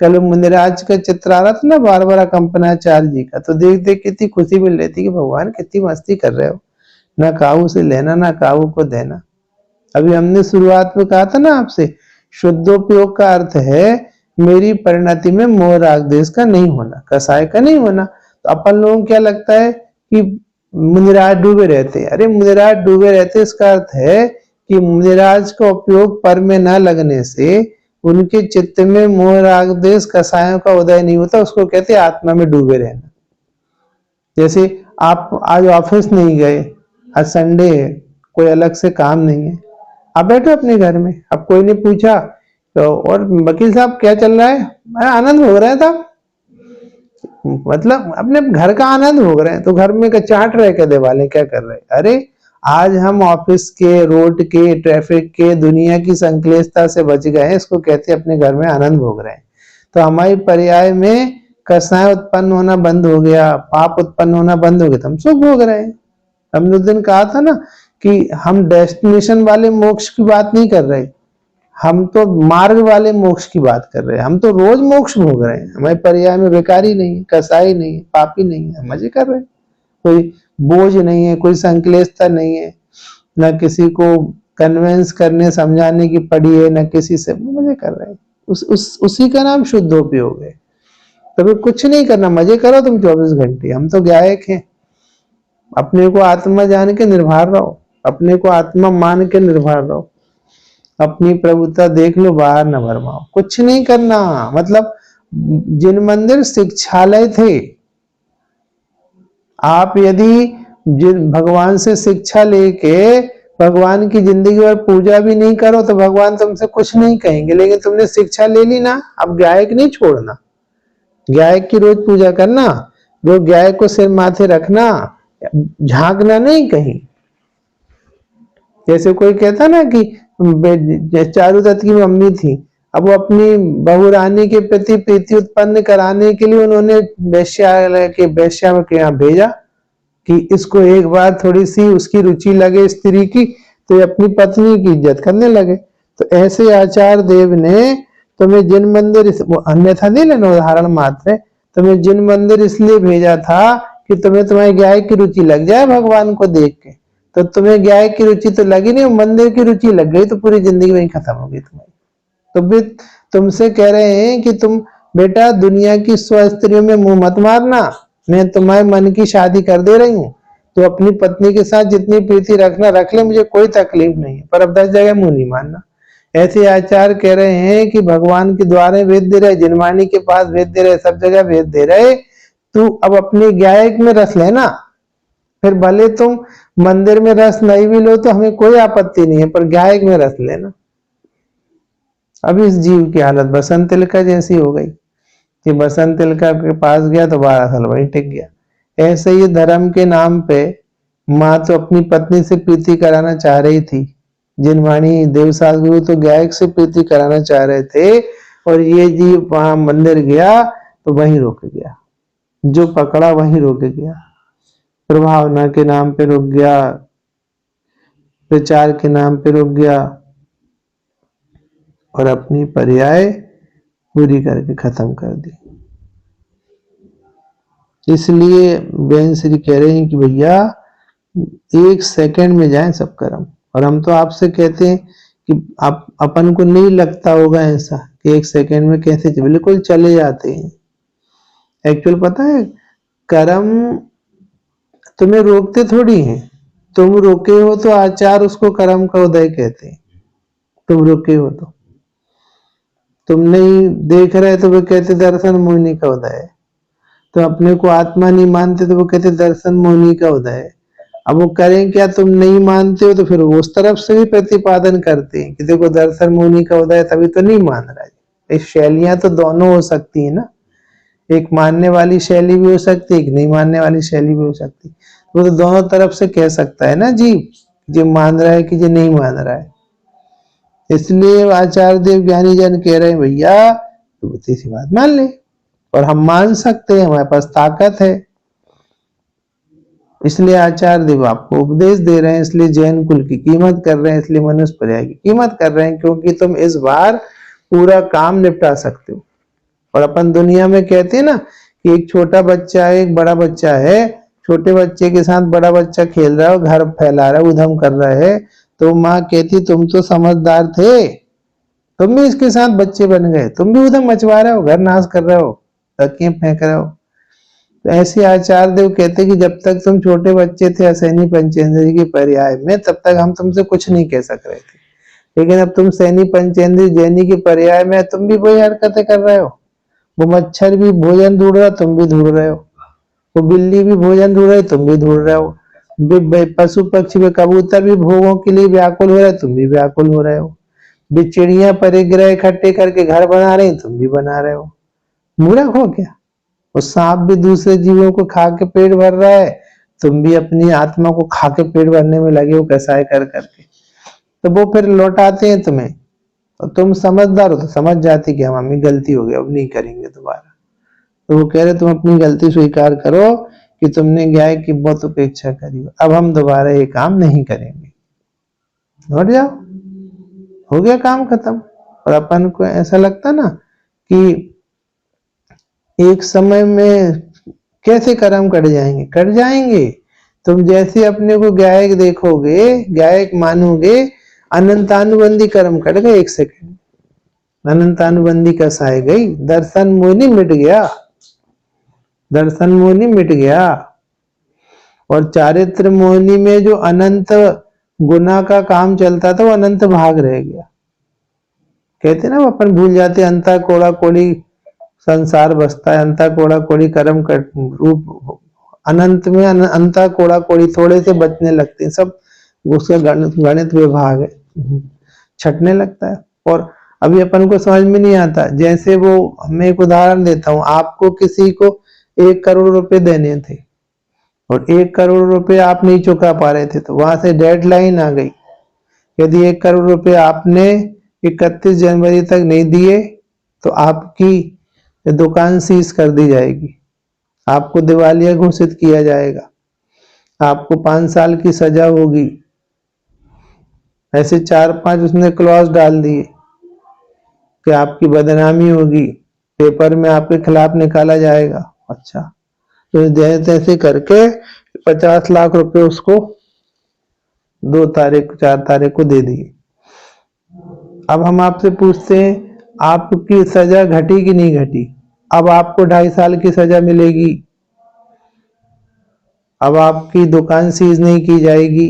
कल मुनिराज का चित्र आ रहा था ना बारबरा कंपनाचार्य जी का, तो देख देख कितनी खुशी मिल रही थी कि भगवान कितनी मस्ती कर रहे हो, ना काऊ से लेना ना काऊ को देना। अभी हमने शुरुआत में कहा था ना आपसे, शुद्धोपयोग का अर्थ है मेरी परिणति में मोह राग द्वेष का नहीं होना, कसाय का नहीं होना। तो अपन लोगों को क्या लगता है कि मुनिराज डूबे रहते। अरे मुनिराज डूबे रहते इसका अर्थ है कि मुनिराज का उपयोग पर में न लगने से उनके चित्त में मोह राग द्वेष कसायों का उदय नहीं होता। उसको कहते हैं आत्मा में डूबे रहना। जैसे आप आज ऑफिस नहीं गए, आज संडे है, कोई अलग से काम नहीं है, आप बैठो अपने घर में। अब कोई ने पूछा तो और वकील साहब क्या चल रहा है? मैं आनंद हो रहा था, मतलब अपने घर का आनंद भोग रहे हैं। तो घर में चाट रहे क्या दिवाले, क्या कर रहे? अरे आज हम ऑफिस के, रोड के, ट्रैफिक के, दुनिया की संक्लेशता से बच गए हैं। इसको कहते हैं अपने घर में आनंद भोग रहे हैं। तो हमारी पर्याय में कसाय उत्पन्न होना बंद हो गया, पाप उत्पन्न होना बंद हो गया, तो हम सुख भोग रहे हैं। हमने उस दिन कहा था ना कि हम डेस्टिनेशन वाले मोक्ष की बात नहीं कर रहे, हम तो मार्ग वाले मोक्ष की बात कर रहे हैं। हम तो रोज मोक्ष भोग रहे हैं। हमारे पर्याय में बेकारी नहीं है, कसाई नहीं है, पापी नहीं है, मजे कर रहे हैं। कोई बोझ नहीं है, कोई संक्लेशता नहीं है, न किसी को कन्विंस करने समझाने की पड़ी है, न किसी से, मजे कर रहे हैं। उसी का नाम शुद्धोपयोग है। तभी कुछ नहीं करना, मजे करो तुम 24 घंटे। हम तो गायक हैं। अपने को आत्मा जान के निर्भर रहो, अपने को आत्मा मान के निर्भर रहो, अपनी प्रभुता देख लो, बाहर न भरमाओ। कुछ नहीं करना। मतलब जिन मंदिर शिक्षालय थे, आप यदि जिन भगवान से शिक्षा लेके भगवान की जिंदगी भर पूजा भी नहीं करो तो भगवान तुमसे कुछ नहीं कहेंगे, लेकिन तुमने शिक्षा ले ली ना, अब गाय नहीं छोड़ना, गाय की रोज पूजा करना, रोज गाय को सिर माथे रखना, झांकना नहीं कहीं। जैसे कोई कहता ना कि चारुदत्त की मम्मी थी, अब वो अपनी बहू रानी के प्रति प्रीति उत्पन्न कराने के लिए उन्होंने वेश्या के यहाँ भेजा कि इसको एक बार थोड़ी सी उसकी रुचि लगे स्त्री की तो ये अपनी पत्नी की इज्जत करने लगे। तो ऐसे आचार्य देव ने तुम्हें जिन मंदिर, अन्यथा नहीं लेना, उदाहरण मात्र है, तुम्हें जिन मंदिर इसलिए भेजा था कि तुम्हें तुम्हारी गाय की रुचि लग जाए भगवान को देख के। तो तुम्हें गाय की रुचि तो लगी नहीं, मंदिर की रुचि लग गई, तो पूरी जिंदगी वहीं खत्म हो गई तुम्हारी। तो भी तुमसे कह रहे हैं कि तुम बेटा दुनिया की 100 स्त्रियों में मुंह मत मारना, मैं तुम्हारे मन की शादी कर दे रही हूँ, तो अपनी पत्नी के साथ जितनी प्रीति रखना रख ले, मुझे कोई तकलीफ नहीं है, पर अब 10 जगह मुंह नहीं मारना। ऐसे आचार्य कह रहे हैं कि भगवान के द्वारे वेद दे रहे, जिनवाणी के पास वेद दे रहे, सब जगह वेद दे रहे, तू अब अपने गाय में रस लेना, फिर भले तुम मंदिर में रस नहीं भी लो तो हमें कोई आपत्ति नहीं है, पर गाय में रस लेना। अब इस जीव की हालत बसंत तिलका जैसी हो गई कि बसंत तिलका के पास गया तो 12 साल वहीं टिक गया। ऐसे ही धर्म के नाम पे माँ तो अपनी पत्नी से प्रीति कराना चाह रही थी, जिनवाणी देवसास गुरु तो गायक से प्रीति कराना चाह रहे थे, और ये जीव वहां मंदिर गया तो वहीं रुक गया, जो पकड़ा वहीं रुक गया, प्रभावना के नाम पे रुक गया, प्रचार के नाम पे रुक गया, और अपनी पर्याय पूरी करके खत्म कर दी। इसलिए बेन श्री कह रहे हैं कि भैया 1 सेकंड में जाए सब कर्म। और हम तो आपसे कहते हैं कि आप अपन को नहीं लगता होगा ऐसा कि 1 सेकंड में कैसे, बिल्कुल चले जाते हैं। एक्चुअल पता है कर्म तुम्हें रोकते थोड़ी हैं, तुम रोके हो तो आचार उसको कर्म का उदय कहते हैं। तुम रोके हो तो तुम नहीं देख रहे तो वो कहते दर्शन मोहिनी का उदय है, तो अपने को आत्मा नहीं मानते तो वो कहते दर्शन मोहिनी का उदय है। अब वो करें क्या, तुम नहीं मानते हो तो फिर वो उस तरफ से भी प्रतिपादन करते हैं कि देखो दर्शन मोहिनी का उदय, तभी तो नहीं मान रहा है। इस शैलियां तो दोनों हो सकती है ना, एक मानने वाली शैली भी हो सकती है, एक नहीं मानने वाली शैली भी हो सकती है। वो तो दोनों तरफ से कह सकता है ना जीव, जो मान रहा है कि जो नहीं मान रहा है। इसलिए आचार्य देव ज्ञानी जन कह रहे हैं भैया तो सी बात मान ले, और हम मान सकते हैं, हमारे पास ताकत है। इसलिए आचार्य देव आपको उपदेश दे रहे हैं, इसलिए जैन कुल की कीमत कर रहे हैं, इसलिए मनुष्य पर्याय की कीमत कर रहे हैं, क्योंकि तुम इस बार पूरा काम निपटा सकते हो। और अपन दुनिया में कहते हैं ना कि एक छोटा बच्चा है, एक बड़ा बच्चा है, छोटे बच्चे के साथ बड़ा बच्चा खेल रहा है, घर फैला रहा है, उधम कर रहा है, तो माँ कहती तुम तो समझदार थे, तुम भी इसके साथ बच्चे बन गए, तुम भी उधम मचवा रहे हो, घर नाश कर रहे हो, तकिए फेंक रहे हो। तो ऐसे आचार्य देव कहते कि जब तक तुम छोटे बच्चे थे असैनी पंचेंद्रिय के पर्याय में, तब तक हम तुमसे कुछ नहीं कह सक रहे थे, लेकिन अब तुम सैनी पंचेंद्रिय जैनी के पर्याय में तुम भी वही हरकतें कर रहे हो। वो मच्छर भी भोजन ढूंढ रहा, तुम भी ढूंढ रहे हो, वो बिल्ली भी भोजन ढूंढ रही, तुम भी ढूंढ रहे हो, पशु पक्षी में कबूतर भी भोगों के लिए व्याकुल हो रहे, तुम भी व्याकुल हो रहे हो, चिड़िया परिग्रह इकट्ठे करके घर बना रही, तुम भी बना रहे हो। मूर्ख हो क्या? वो सांप भी दूसरे जीवों को खा के पेट भर रहा है, तुम भी अपनी आत्मा को खा के पेट भरने में लगे हो कसाई कर करके, तो वो फिर लौटाते हैं तुम्हें। और तुम समझदार हो तो समझ जाती कि हमें गलती हो गई, अब नहीं करेंगे दोबारा। तो वो कह रहे तुम अपनी गलती स्वीकार करो कि तुमने गाय की बहुत उपेक्षा करी, अब हम दोबारा ये काम नहीं करेंगे, लौट जाओ, हो गया काम खत्म। और अपन को ऐसा लगता ना कि एक समय में कैसे कर्म कट जाएंगे, कट जाएंगे। तुम जैसे अपने को गायक देखोगे, गायक मानोगे, अनंतानुबंधी कर्म कट गए 1 सेकंड, अनंतानुबंधी कसाई गई, दर्शन मोहिनी मिट गया, दर्शन मोहिनी मिट गया। और चारित्र मोहिनी में जो अनंत गुना का काम चलता था वो अनंत भाग रह गया। कहते ना अपन भूल जाते, अंता कोड़ा कोड़ी संसार बसता है, अंता कोड़ा कोड़ी कर्म कट रूप, अनंत में अंता कोड़ा कोड़ी थोड़े से बचने लगते हैं, सब उसका गणित गणित विभाग है, छटने लगता है। और अभी अपन को समझ में नहीं आता, जैसे वो, मैं एक उदाहरण देता हूँ, आपको किसी को 1 करोड़ रुपए देने थे और 1 करोड़ रुपए आप नहीं चुका पा रहे थे, तो वहां से डेडलाइन आ गई। यदि 1 करोड़ रुपए आपने 31 जनवरी तक नहीं दिए तो आपकी दुकान सीज कर दी जाएगी, आपको दिवालिया घोषित किया जाएगा, आपको 5 साल की सजा होगी। ऐसे 4-5 उसने क्लॉज डाल दिए कि आपकी बदनामी होगी, पेपर में आपके खिलाफ निकाला जाएगा। अच्छा, तो जैसे तैसे करके 50 लाख रुपए उसको 2 तारीख 4 तारीख को दे दिए। अब हम आपसे पूछते हैं, आपकी सजा घटी कि नहीं घटी? अब आपको 2.5 साल की सजा मिलेगी, अब आपकी दुकान सीज नहीं की जाएगी,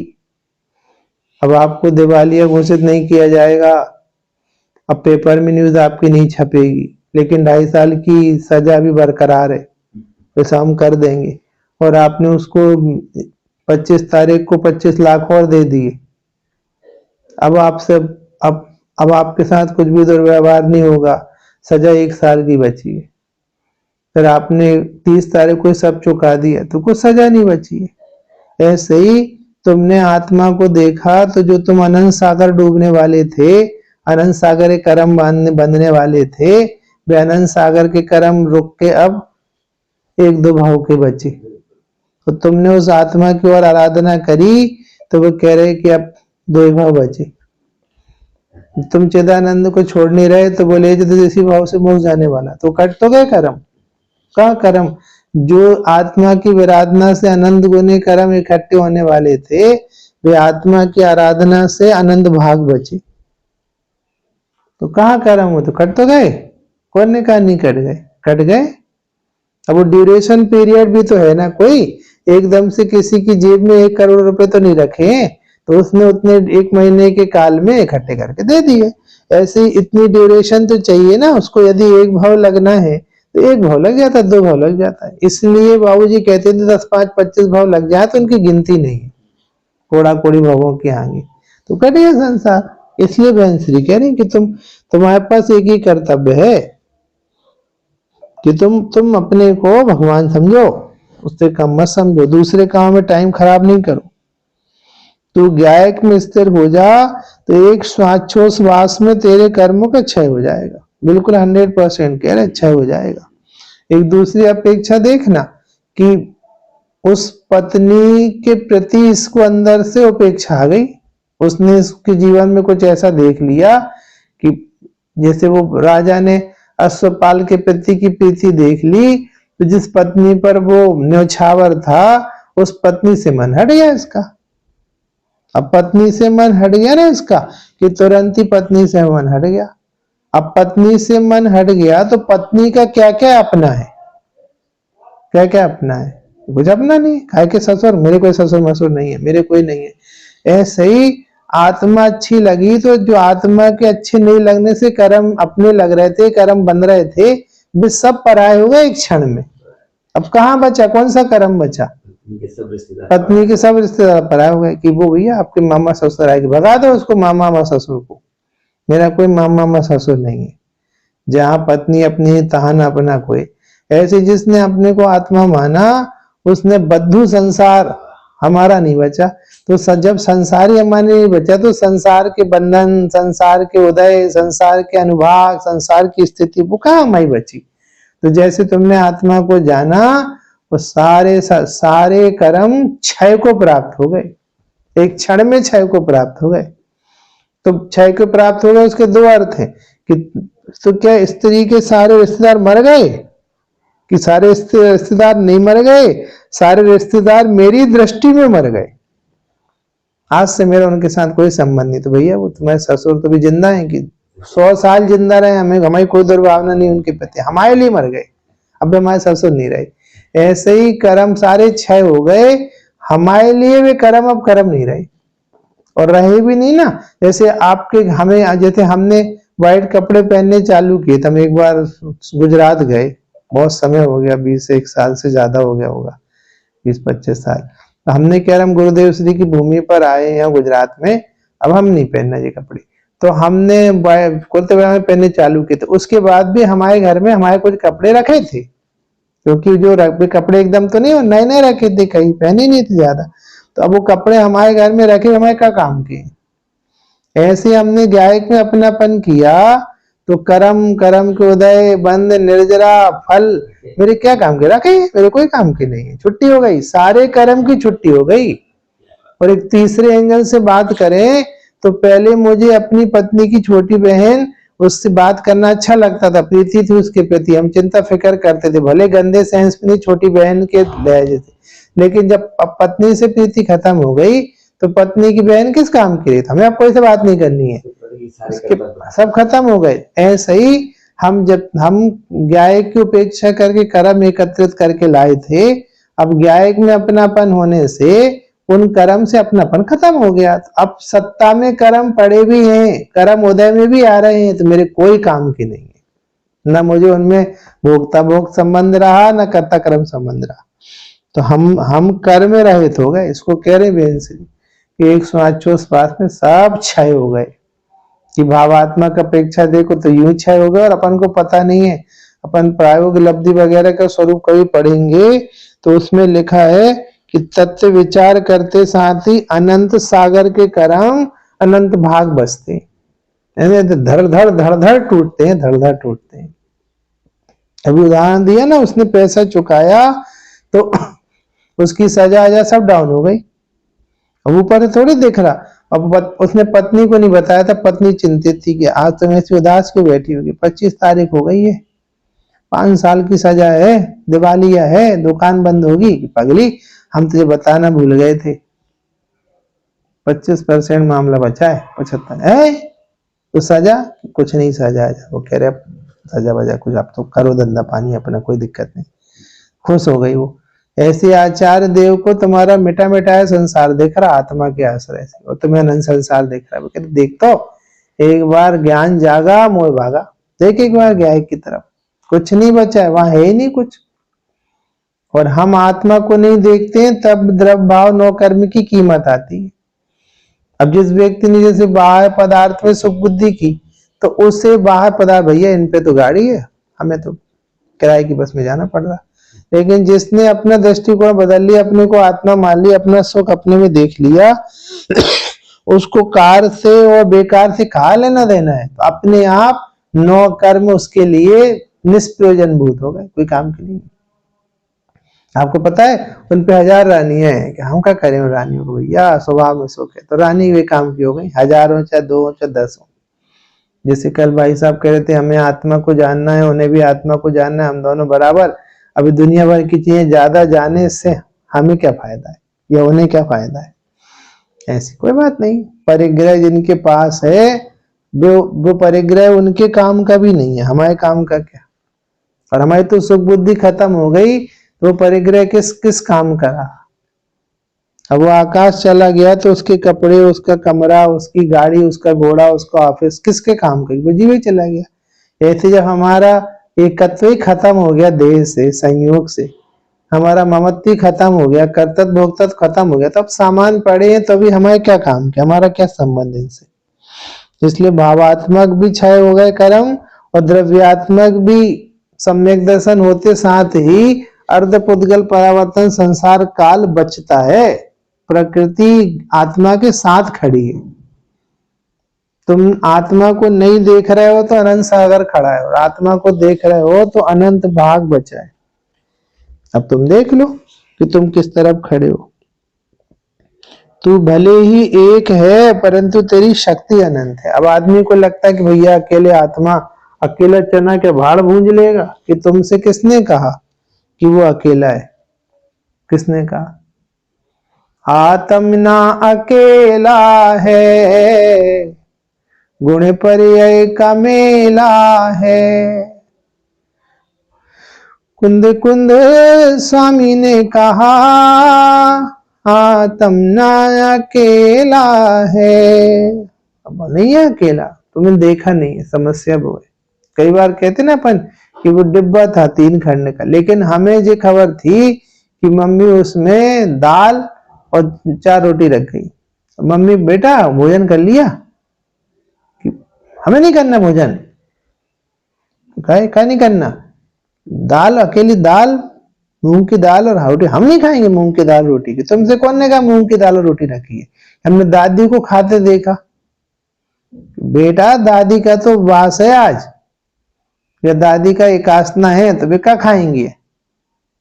अब आपको दिवालिया घोषित नहीं किया जाएगा, अब पेपर में न्यूज आपकी नहीं छपेगी, लेकिन 2.5 साल की सजा भी बरकरार है, वैसा हम कर देंगे। और आपने उसको 25 तारीख को 25 लाख और दे दिए। अब आपसे अब आपके साथ कुछ भी दुर्व्यवहार नहीं होगा, सजा 1 साल की बची है। फिर आपने 30 तारीख को सब चुका दिया तो कुछ सजा नहीं बची है। ऐसे ही तुमने आत्मा को देखा, तो जो तुम अनंत सागर डूबने वाले थे, अनंत सागर के कर्म बंधने वाले थे, वे अनंत सागर के कर्म रुक के अब 1-2 भाव के बचे। तो तुमने उस आत्मा की ओर आराधना करी तो वो कह रहे कि अब 2 ही भाव बचे। तुम चिदानंद को छोड़ नहीं रहे तो बोले तो इसी भाव से मोक्ष जाने वाला, तो कट तो गए कर्म। का कर्म? जो आत्मा की विराधना से अनंत गुने कर्म इकट्ठे होने वाले थे, वे आत्मा की आराधना से अनंत भाग बचे। तो कहाँ कर्म हो? तो कट तो गए। कौन ने कहा नहीं कट गए? कट गए। अब वो ड्यूरेशन पीरियड भी तो है ना, कोई एकदम से किसी की जेब में 1 करोड़ रुपए तो नहीं रखे, तो उसने उतने 1 महीने के काल में इकट्ठे करके दे दिए। ऐसे इतनी ड्यूरेशन तो चाहिए ना उसको, यदि 1 भाव लगना है तो 1 भाव लग जाता है, 2 भाव लग जाता है। इसलिए बाबूजी कहते थे 10, 5, 25 भाव लग जाए तो उनकी गिनती नहीं है, कोड़ा कोड़ी भावों के आगे तो कट गया संसार। इसलिए बहन श्री कह रही कि तुम्हारे पास एक ही कर्तव्य है कि तुम अपने को भगवान समझो, उससे कम मत समझो, दूसरे काम में टाइम खराब नहीं करो। तू गायक में स्थिर हो जा तो एक श्वासोच्छ्वास में तेरे कर्मों का क्षय हो जाएगा। बिल्कुल 100% कह रहे क्षय हो जाएगा। एक दूसरी अपेक्षा देखना कि उस पत्नी के प्रति इसको अंदर से उपेक्षा आ गई, उसने इसके जीवन में कुछ ऐसा देख लिया कि जैसे वो राजा ने अश्वपाल के प्रति की प्रीति देख ली, तो जिस पत्नी पर वो न्योछावर था उस पत्नी से मन हट गया इसका। अब पत्नी से मन हट गया ना इसका कि तुरंत ही पत्नी से मन हट गया। अब पत्नी से मन हट गया तो पत्नी का क्या क्या अपना है, क्या क्या अपना है? कुछ अपना नहीं। काय के ससुर, मेरे कोई ससुर मसुर नहीं है, मेरे कोई नहीं है। ऐसे ही आत्मा अच्छी लगी तो जो आत्मा के अच्छे नहीं लगने से कर्म अपने लग रहे थे, कर्म बन रहे थे, वे सब पराये हो गए एक क्षण में। अब कहाँ बचा? कौन सा कर्म बचा? पत्नी के सब रिश्तेदार पराये हो गए कि वो भैया आपके मामा ससुर आएंगे, भगा दो उसको, मामा ससुर को। मेरा कोई मामा ससुर नहीं है। जहां पत्नी अपनी तहां अपना कोई। ऐसे जिसने अपने को आत्मा माना उसने बद्धू संसार हमारा नहीं बचा। तो जब संसारी हमारे नहीं बचा तो संसार के बंधन, संसार के उदय, संसार के अनुभाग, संसार की स्थिति वो कहाँ हमारी बची। तो जैसे तुमने आत्मा को जाना वो सारे कर्म क्षय को प्राप्त हो गए, एक क्षण में क्षय को प्राप्त हो गए। तो क्षय को प्राप्त हो गए उसके 2 अर्थ हैं कि तो क्या स्त्री के सारे रिश्तेदार मर गए कि सारे रिश्तेदार नहीं मर गए? सारे रिश्तेदार मेरी दृष्टि में मर गए। आज से मेरा उनके साथ कोई संबंध नहीं। तो भैया वो तुम्हारे ससुर तो भी जिंदा है कि 100 साल जिंदा रहे, हमारी कोई दुर्भावना नहीं उनके प्रति, हमारे लिए मर गए, अब हमारे ससुर नहीं रहे। ऐसे ही कर्म सारे क्षय हो गए, हमारे लिए वे कर्म अब कर्म नहीं रहे और रहे भी नहीं ना। जैसे आपके जैसे हमने व्हाइट कपड़े पहनने चालू किए तो हम एक बार गुजरात गए, बहुत समय हो गया, 20 एक साल से ज्यादा हो गया होगा, 20-25 साल। हमने कह रहे हम गुरुदेव श्री की भूमि पर आए हैं गुजरात में, अब हम नहीं पहनना ये कपड़े, तो हमने कुर्ते पजामे पहनने चालू किए। तो उसके बाद भी हमारे घर में हमारे कुछ कपड़े रखे थे, क्योंकि जो कपड़े एकदम तो नहीं नए नए रखे थे, कहीं पहने नहीं थे ज्यादा, तो अब वो कपड़े हमारे घर में रखे हमारे क्या काम के। ऐसे हमने गायक में अपनापन किया तो कर्म कर्म के उदय बंद निर्जरा फल मेरे क्या काम के रखे, मेरे कोई काम की नहीं है, छुट्टी हो गई, सारे कर्म की छुट्टी हो गई। और एक तीसरे एंगल से बात करें तो पहले मुझे अपनी पत्नी की छोटी बहन, उससे बात करना अच्छा लगता था, प्रीति थी उसके प्रति, हम चिंता फिक्र करते थे, भले गंदे सेंस में छोटी बहन के लहजे थे, लेकिन जब पत्नी से प्रीति खत्म हो गई तो पत्नी की बहन किस काम की रही, हमें अब कोई से बात नहीं करनी है, उसके सब खत्म हो गए। ऐसे ही हम जब हम गायक की उपेक्षा करके कर्म एकत्रित करके लाए थे, अब गायक में अपनापन होने से उन कर्म से अपनापन खत्म हो गया। अब सत्ता में कर्म पड़े भी हैं, कर्म उदय में भी आ रहे हैं, तो मेरे कोई काम की नहीं है, न मुझे उनमें भोक्ता भोग संबंध रहा, न कर्ता कर्म संबंध रहा। तो हम कर्म रहित हो गए, इसको कह रहे बेन श्री कि 108 में सब क्षय हो गए, कि भावात्मक अपेक्षा देखो तो यूं क्षय हो गए, और अपन को पता नहीं है। अपन प्रायोगिक लब्धि वगैरह का स्वरूप कभी पढ़ेंगे तो उसमें लिखा है कि तत्व विचार करते साथ ही अनंत सागर के कर्म अनंत भाग बसते हैं, धड़ धड़ धड़ धड़ टूटते हैं, धड़ धड़ टूटते हैं। अभी उदाहरण दिया ना, उसने पैसा चुकाया तो उसकी सजा आजा सब डाउन हो गई, अब ऊपर थोड़ी दिख रहा। अब उसने पत्नी को नहीं बताया था, पत्नी चिंतित थी कि आज तुम ऐसी उदास क्यों बैठी होगी, 25 तारीख हो गई है, 5 साल की सजा है, दिवालिया है, दुकान बंद होगी। पगली हम तुझे बताना भूल गए थे, 25% मामला बचा है, 75 है तो सजा कुछ नहीं, सजा है। वो कह रहे सजा बजा कुछ, आप तो करो धंधा पानी अपना, कोई दिक्कत नहीं, खुश हो गई वो। ऐसे आचार्य देव को तुम्हारा मिटा मिटाया संसार देख रहा, आत्मा के आश्रय से, और तुम्हें अनंत संसार देख रहा है। वो कहते देख तो, एक बार ज्ञान जागा मोह भागा, देख एक बार गायक की तरफ, कुछ नहीं बचा है, वहां है ही नहीं कुछ। और हम आत्मा को नहीं देखते हैं, तब द्रव्य भाव नौ कर्म की कीमत आती है। अब जिस व्यक्ति ने जैसे बाह्य पदार्थ में सुख बुद्धि की, तो उससे बाह्य पदार्थ, भैया इन पे तो गाड़ी है, हमें तो किराए की बस में जाना पड़ रहा। लेकिन जिसने अपना दृष्टिकोण बदल लिया, अपने को आत्मा मान लिया, अपना सुख अपने में देख लिया, उसको कार से और बेकार से कहा लेना देना है, तो अपने आप 9 कर्म उसके लिए निष्प्रयोजन भूत हो गए, कोई काम के नहीं। आपको पता है उन पे 1000 रानियां हैं, कि हम क्या करें रानियों को, भैया स्वभाव में सुख है, तो रानी वे काम की हो गई, 1000 हो चाहे 2 हो चाहे 10 हो। जैसे कल भाई साहब कह रहे थे हमें आत्मा को जानना है, उन्हें भी आत्मा को जानना है, हम दोनों बराबर। अभी दुनिया भर की चीजें ज्यादा जाने से हमें क्या फायदा है या उन्हें क्या फायदा है, ऐसी कोई बात नहीं। परिग्रह जिनके पास है वो परिग्रह उनके काम का भी नहीं है, हमारे काम का क्या। और हमारी तो सुख बुद्धि खत्म हो गई, तो वो परिग्रह किस किस काम का रहा। अब वो आकाश चला गया तो उसके कपड़े, उसका कमरा, उसकी गाड़ी, उसका घोड़ा, उसका ऑफिस किसके काम का, वो जीव ही चला गया। ऐसे जब हमारा एकत्व ही खत्म हो गया देह से, संयोग से हमारा ममत्व खत्म हो गया, कर्तव्य भोक्तव्य खत्म हो गया, तब सामान पड़े हैं तो भी हमारे क्या काम के, हमारा क्या संबंध इनसे। इसलिए भावात्मक भी क्षय हो गए कर्म, और द्रव्यात्मक भी सम्यक दर्शन होते साथ ही अर्धपुद्गल परावर्तन संसार काल बचता है। प्रकृति आत्मा के साथ खड़ी है, तुम आत्मा को नहीं देख रहे हो तो अनंत सागर खड़ा है, और आत्मा को देख रहे हो तो अनंत भाग बचा है। अब तुम देख लो कि तुम किस तरफ खड़े हो। तू भले ही एक है परंतु तेरी शक्ति अनंत है। अब आदमी को लगता है कि भैया अकेले आत्मा अकेला चना के भाड़ भूंज लेगा, कि तुमसे किसने कहा कि वो अकेला है, किसने कहा? आत्म ना अकेला है, गुण पर्याय का मेला है। कुंद कुंद स्वामी ने कहा आत्म ना अकेला है। अब नहीं है अकेला, तुमने देखा नहीं है, समस्या वो है। कई बार कहते ना अपन कि वो डिब्बा था 3 खंड का, लेकिन हमें ये खबर थी कि मम्मी उसमें दाल और 4 रोटी रख गई। मम्मी बेटा भोजन कर लिया? हमें नहीं करना भोजन। क्या नहीं करना? दाल, अकेली दाल, मूंग की दाल और रोटी, हम नहीं खाएंगे मूंग की दाल रोटी की। तुमसे कौन ने कहा मूंग की दाल और रोटी रखी है? हमने दादी को खाते देखा। बेटा दादी का तो वास है आज, या दादी का एकासना है, तो वे क्या खाएंगे?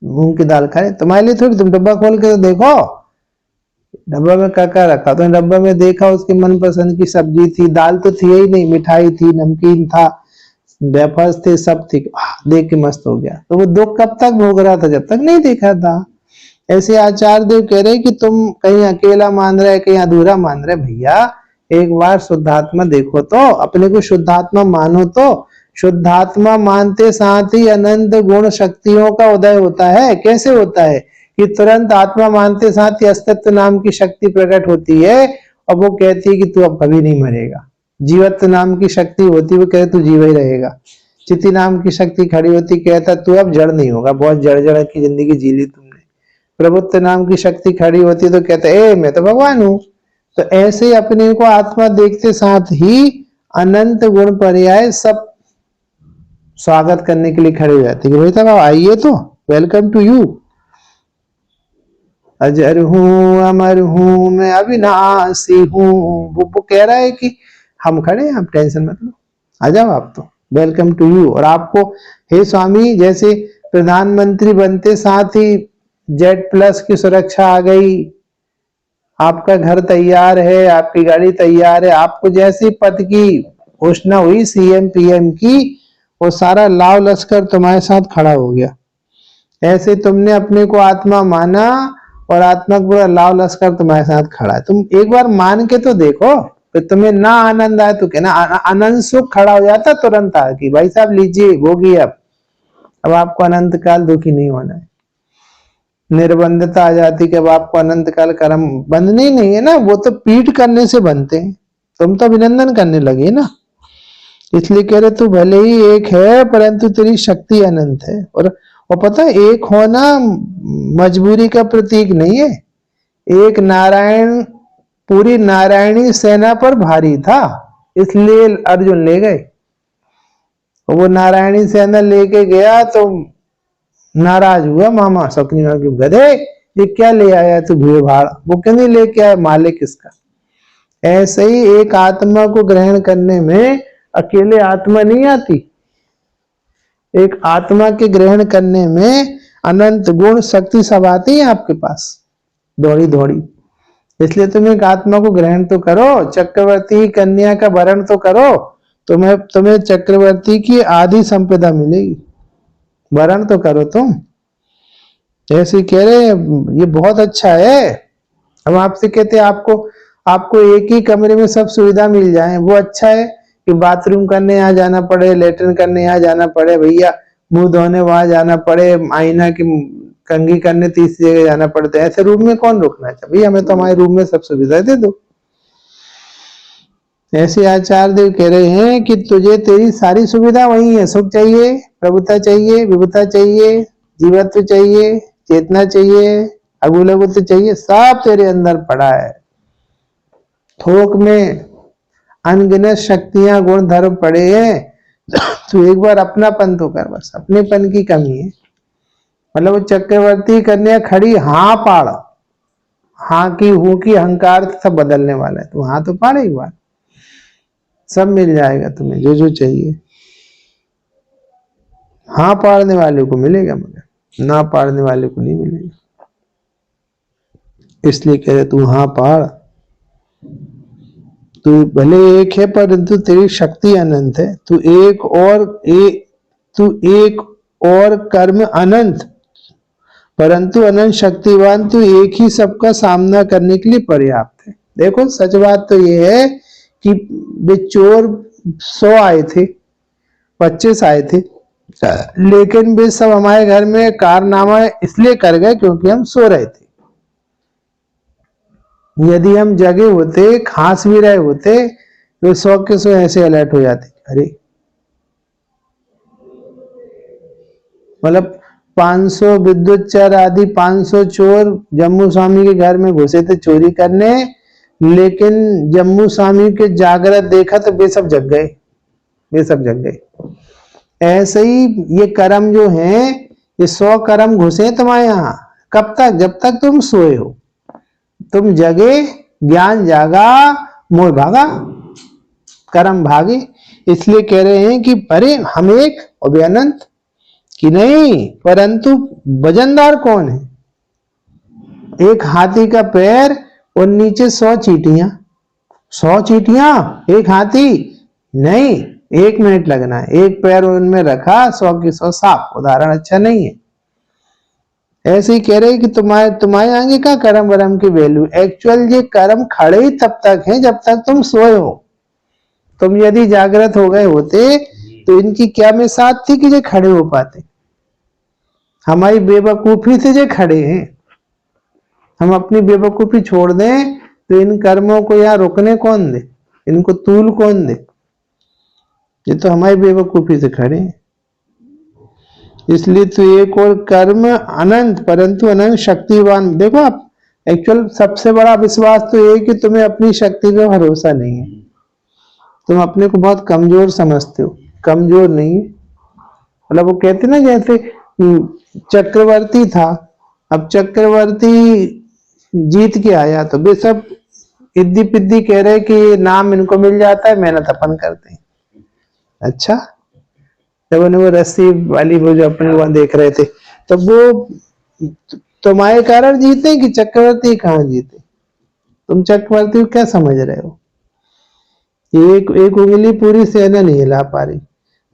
मूंग की दाल खाए? तुम्हारे लिए थोड़ी, तुम डब्बा खोल के तो देखो डब्बा में क्या रखा। तो डब्बा में देखा उसकी मनपसंद की सब्जी थी, दाल तो थी ही नहीं, मिठाई थी, नमकीन था, वेफर्स थे, सब थी। देख के मस्त हो गया। तो वो दुख कब तक भोग रहा था? जब तक नहीं देखा था। ऐसे आचार्य देव कह रहे कि तुम कहीं अकेला मान रहे, कहीं अधूरा मान रहे। भैया एक बार शुद्धात्मा देखो तो, अपने को शुद्धात्मा मानो तो। शुद्धात्मा मानते साथ ही अनंत गुण शक्तियों का उदय होता है। कैसे होता है? कि तुरंत आत्मा मानते साथ ही अस्तित्व नाम की शक्ति प्रकट होती है, और वो कहती है कि तू अब कभी नहीं मरेगा। जीवत्व नाम की शक्ति होती है, वो कहते तू जीवा ही रहेगा। चिति नाम की शक्ति खड़ी होती, कहता तू अब जड़ नहीं होगा, बहुत जड़ की जिंदगी जी ली तुमने। प्रभुत्व नाम की शक्ति खड़ी होती है तो कहते ए मैं तो भगवान हूं। तो ऐसे अपने को आत्मा देखते साथ ही अनंत गुण पर्याय सब स्वागत करने के लिए खड़े हो जाते हैं कि भाई साहब आइए, तो वेलकम टू यू। अजर हूं, अमर हूं, मैं अविनाशी हूं। वो कह रहा है कि हम खड़े हैं, आप टेंशन मत लो, आ जाओ आप, तो वेलकम टू यू। और आपको हे स्वामी, जैसे प्रधानमंत्री बनते साथ ही Z+ की सुरक्षा आ गई, आपका घर तैयार है, आपकी गाड़ी तैयार है, आपको जैसी पद की घोषणा हुई CM PM की, वो सारा लाव लश्कर तुम्हारे साथ खड़ा हो गया। ऐसे तुमने अपने को आत्मा माना, और आत्मा का पूरा लाव लश्कर तुम्हारे साथ खड़ा है। तुम एक बार मान के तो देखो, फिर तुम्हें ना आनंद आए तो कहना अनंत सुख खड़ा हो जाता तुरंत आ कि भाई साहब लीजिए भोगिए। अब आपको अनंत काल दुखी नहीं होना है। निर्बंधता आ जाती कि अब आपको अनंत काल कर्म बंधने ही नहीं है ना, वो तो पीठ करने से बनते हैं। तुम तो अभिनंदन करने लगे ना, इसलिए कह रहे तू भले ही एक है परंतु तेरी शक्ति अनंत है। और पता है एक होना मजबूरी का प्रतीक नहीं है। एक नारायण पूरी नारायणी सेना पर भारी था, इसलिए अर्जुन ले गए। वो नारायणी सेना लेके गया तो नाराज हुआ मामा शकुनी के, गधे ये क्या ले आया तू भीड़ भाड़? वो क्यों नहीं लेके आया, मालिक इसका। ऐसे ही एक आत्मा को ग्रहण करने में अकेले आत्मा नहीं आती, एक आत्मा के ग्रहण करने में अनंत गुण शक्ति सब आती है आपके पास दौड़ी दौड़ी। इसलिए तुम एक आत्मा को ग्रहण तो करो, चक्रवर्ती कन्या का वरण तो करो, तुम्हें चक्रवर्ती की आधी संपदा मिलेगी। वरण तो करो तुम। ऐसे कह रहे ये बहुत अच्छा है। हम आपसे कहते हैं आपको एक ही कमरे में सब सुविधा मिल जाए, वो अच्छा है कि बाथरूम करने यहाँ जाना पड़े, लेटरिन करने यहाँ जाना पड़े, भैया मुंह धोने वहां जाना पड़े, आईना की कंघी करने तीसरी जगह जाना पड़ता है। ऐसे रूम में कौन रुकना चाहे? भैया हमें तो हमारे रूम में सब सुविधा दे दो। ऐसे आचार्य देव कह रहे हैं कि तुझे तेरी सारी सुविधा वही है। सुख चाहिए, प्रभुता चाहिए, विभुता चाहिए, जीवत्व चाहिए, चेतना चाहिए, अगुलगुत चाहिए, सब तेरे अंदर पड़ा है। थोक में अनगिनत शक्तियां गुण धर्म पड़े हैं। तो एक बार अपनापन तो कर, बस अपनेपन की कमी है। मतलब वो चक्रवर्ती कन्या खड़ी हाँ पाड़, हाँ की हूं की अहंकार सब बदलने वाला है। तो हाँ तो पाड़ एक बार, सब मिल जाएगा तुम्हें जो जो चाहिए। हाँ पाड़ने वाले को मिलेगा, मगर ना पाड़ने वाले को नहीं मिलेगा। इसलिए कह रहे तू हाँ पाड़, तू भले एक है परंतु तेरी शक्ति अनंत है। तू एक और कर्म अनंत परंतु अनंत शक्तिवान, तू एक ही सबका सामना करने के लिए पर्याप्त है। देखो सच बात तो ये है कि चोर 100 आए थे, 25 आए थे, लेकिन वे सब हमारे घर में कारनामा इसलिए कर गए क्योंकि हम सो रहे थे। यदि हम जगे होते, खांस भी रहे होते, तो 100 के 100 ऐसे अलर्ट हो जाते। अरे मतलब 500 विद्युत चर आदि 500 चोर जम्मू स्वामी के घर में घुसे थे चोरी करने, लेकिन जम्मू स्वामी के जागृत देखा तो वे सब जग गए, वे सब जग गए। ऐसे ही ये कर्म जो हैं, ये 100 कर्म घुसे तुम्हारे यहाँ। कब तक? जब तक तुम सोए हो। तुम जगे, ज्ञान जागा, मोह भागा, कर्म भागे। इसलिए कह रहे हैं कि अरे हम एक और वे अनंत, कि नहीं, परंतु वजनदार कौन है? एक हाथी का पैर और नीचे 100 चींटियां। 100 चींटियां, एक हाथी नहीं, 1 मिनट लगना है। एक पैर उनमें रखा, 100 की 100 साफ। उदाहरण अच्छा नहीं है। ऐसे ही कह रहे हैं कि तुम्हारे आगे का कर्म वरम की वैल्यू। एक्चुअल ये कर्म खड़े ही तब तक है जब तक तुम सोए हो। तुम यदि जागृत हो गए होते तो इनकी क्या मिसाल थी कि ये खड़े हो पाते? हमारी बेवकूफी से ये खड़े हैं। हम अपनी बेवकूफी छोड़ दें तो इन कर्मों को यहाँ रोकने कौन दे, इनको तूल कौन दे? ये तो हमारी बेवकूफी से खड़े हैं। इसलिए तो एक और कर्म अनंत, परंतु अनंत शक्तिवान। देखो आप, एक्चुअल सबसे बड़ा विश्वास तो ये कि तुम्हें अपनी शक्ति पे भरोसा नहीं है। तुम अपने को बहुत कमजोर समझते हो। कमजोर नहीं है, मतलब वो कहते ना, जैसे चक्रवर्ती था, अब चक्रवर्ती जीत के आया तो वे सब इद्दी पिद्दी कह रहे कि नाम इनको मिल जाता है, मेहनत अपन करते हैं। अच्छा, जब उन्हें वो रस्सी वाली वो जो अपने वहां देख रहे थे, तो वो तुम्हारे कारण जीते कि चक्रवर्ती कहाँ जीते? तुम चक्रवर्ती को क्या समझ रहे हो? एक उंगली पूरी सेना नहीं हिला पा रही।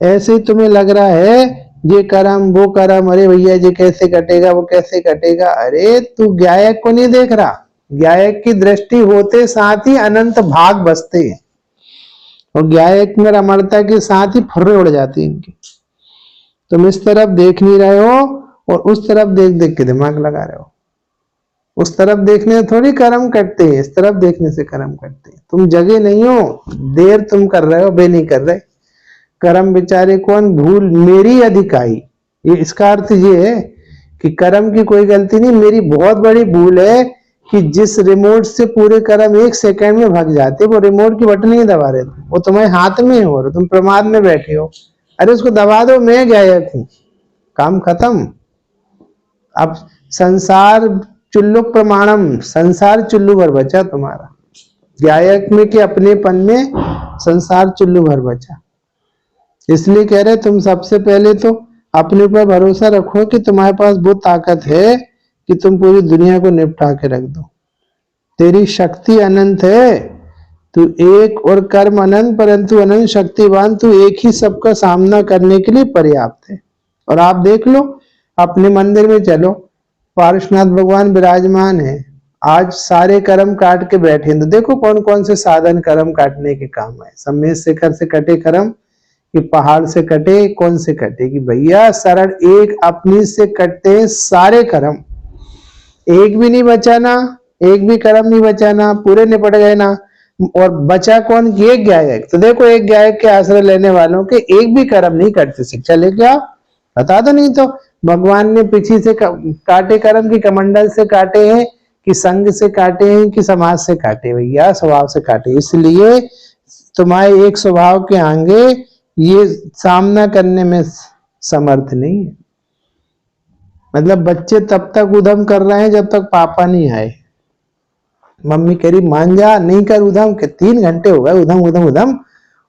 ऐसे ही तुम्हें लग रहा है ये कर्म वो कर्म, अरे भैया ये कैसे कटेगा, वो कैसे कटेगा। अरे तू गायक को नहीं देख रहा। गायक की दृष्टि होते साथ ही अनंत भाग बसते हैं, और गायक में अमरता के साथ ही फुर्रे उड़ जाती है इनकी। तुम इस तरफ देख नहीं रहे हो और उस तरफ देख देख के दिमाग लगा रहे हो। उस तरफ देखने से थोड़ी कर्म कटते हैं, इस तरफ देखने से कर्म कटते हैं। तुम जगे नहीं हो, देर तुम कर रहे हो, वे नहीं कर रहे। कर्म बेचारे कौन, भूल मेरी अधिकाई। ये इसका अर्थ ये है कि कर्म की कोई गलती नहीं, मेरी बहुत बड़ी भूल है कि जिस रिमोट से पूरे कर्म 1 सेकंड में भाग जाते, वो रिमोट की बटन नहीं दबा रहे थे, वो तुम्हारे हाथ में हो रहा, तुम प्रमाद में बैठे हो। अरे उसको दबा दो, मैं गायक हूं, काम खत्म। अब संसार चुल्लुक प्रमाणम, संसार चुल्लू भर बचा तुम्हारा। गायक में के अपनेपन में संसार चुल्लू भर बचा। इसलिए कह रहे तुम सबसे पहले तो अपने ऊपर भरोसा रखो कि तुम्हारे पास वो ताकत है कि तुम पूरी दुनिया को निपटा के रख दो। तेरी शक्ति अनंत है, तू एक और कर्म अनंत, परंतु अनंत शक्तिवान। तू एक ही सबका सामना करने के लिए पर्याप्त है। और आप देख लो, अपने मंदिर में चलो, पार्श्वनाथ भगवान विराजमान है, आज सारे कर्म काट के बैठे हैं। तो देखो कौन कौन से साधन कर्म काटने के काम है। सम्मेद शिखर से कटे कर्म कि पहाड़ से कटे, कौन से कटे कि भैया सरल एक अपनी से कटते हैं सारे कर्म। एक भी नहीं बचाना, एक भी कर्म नहीं बचाना, पूरे निपट गए ना। और बचा कौन कि एक गायक। तो देखो एक गायक के आश्रय लेने वालों के एक भी कर्म नहीं कटते। शिक्षा लेके आओ, बता दो। नहीं तो भगवान ने पीछे से काटे कर्म की कमंडल से काटे हैं कि संग से काटे हैं कि समाज से काटे, भैया स्वभाव से काटे। इसलिए तुम्हारे एक स्वभाव के आगे ये सामना करने में समर्थ नहीं है। मतलब बच्चे तब तक उधम कर रहे हैं जब तक पापा नहीं आए। मम्मी कह रही मान जा, नहीं कर उधम, के 3 घंटे हो गए उधम उधम उधम,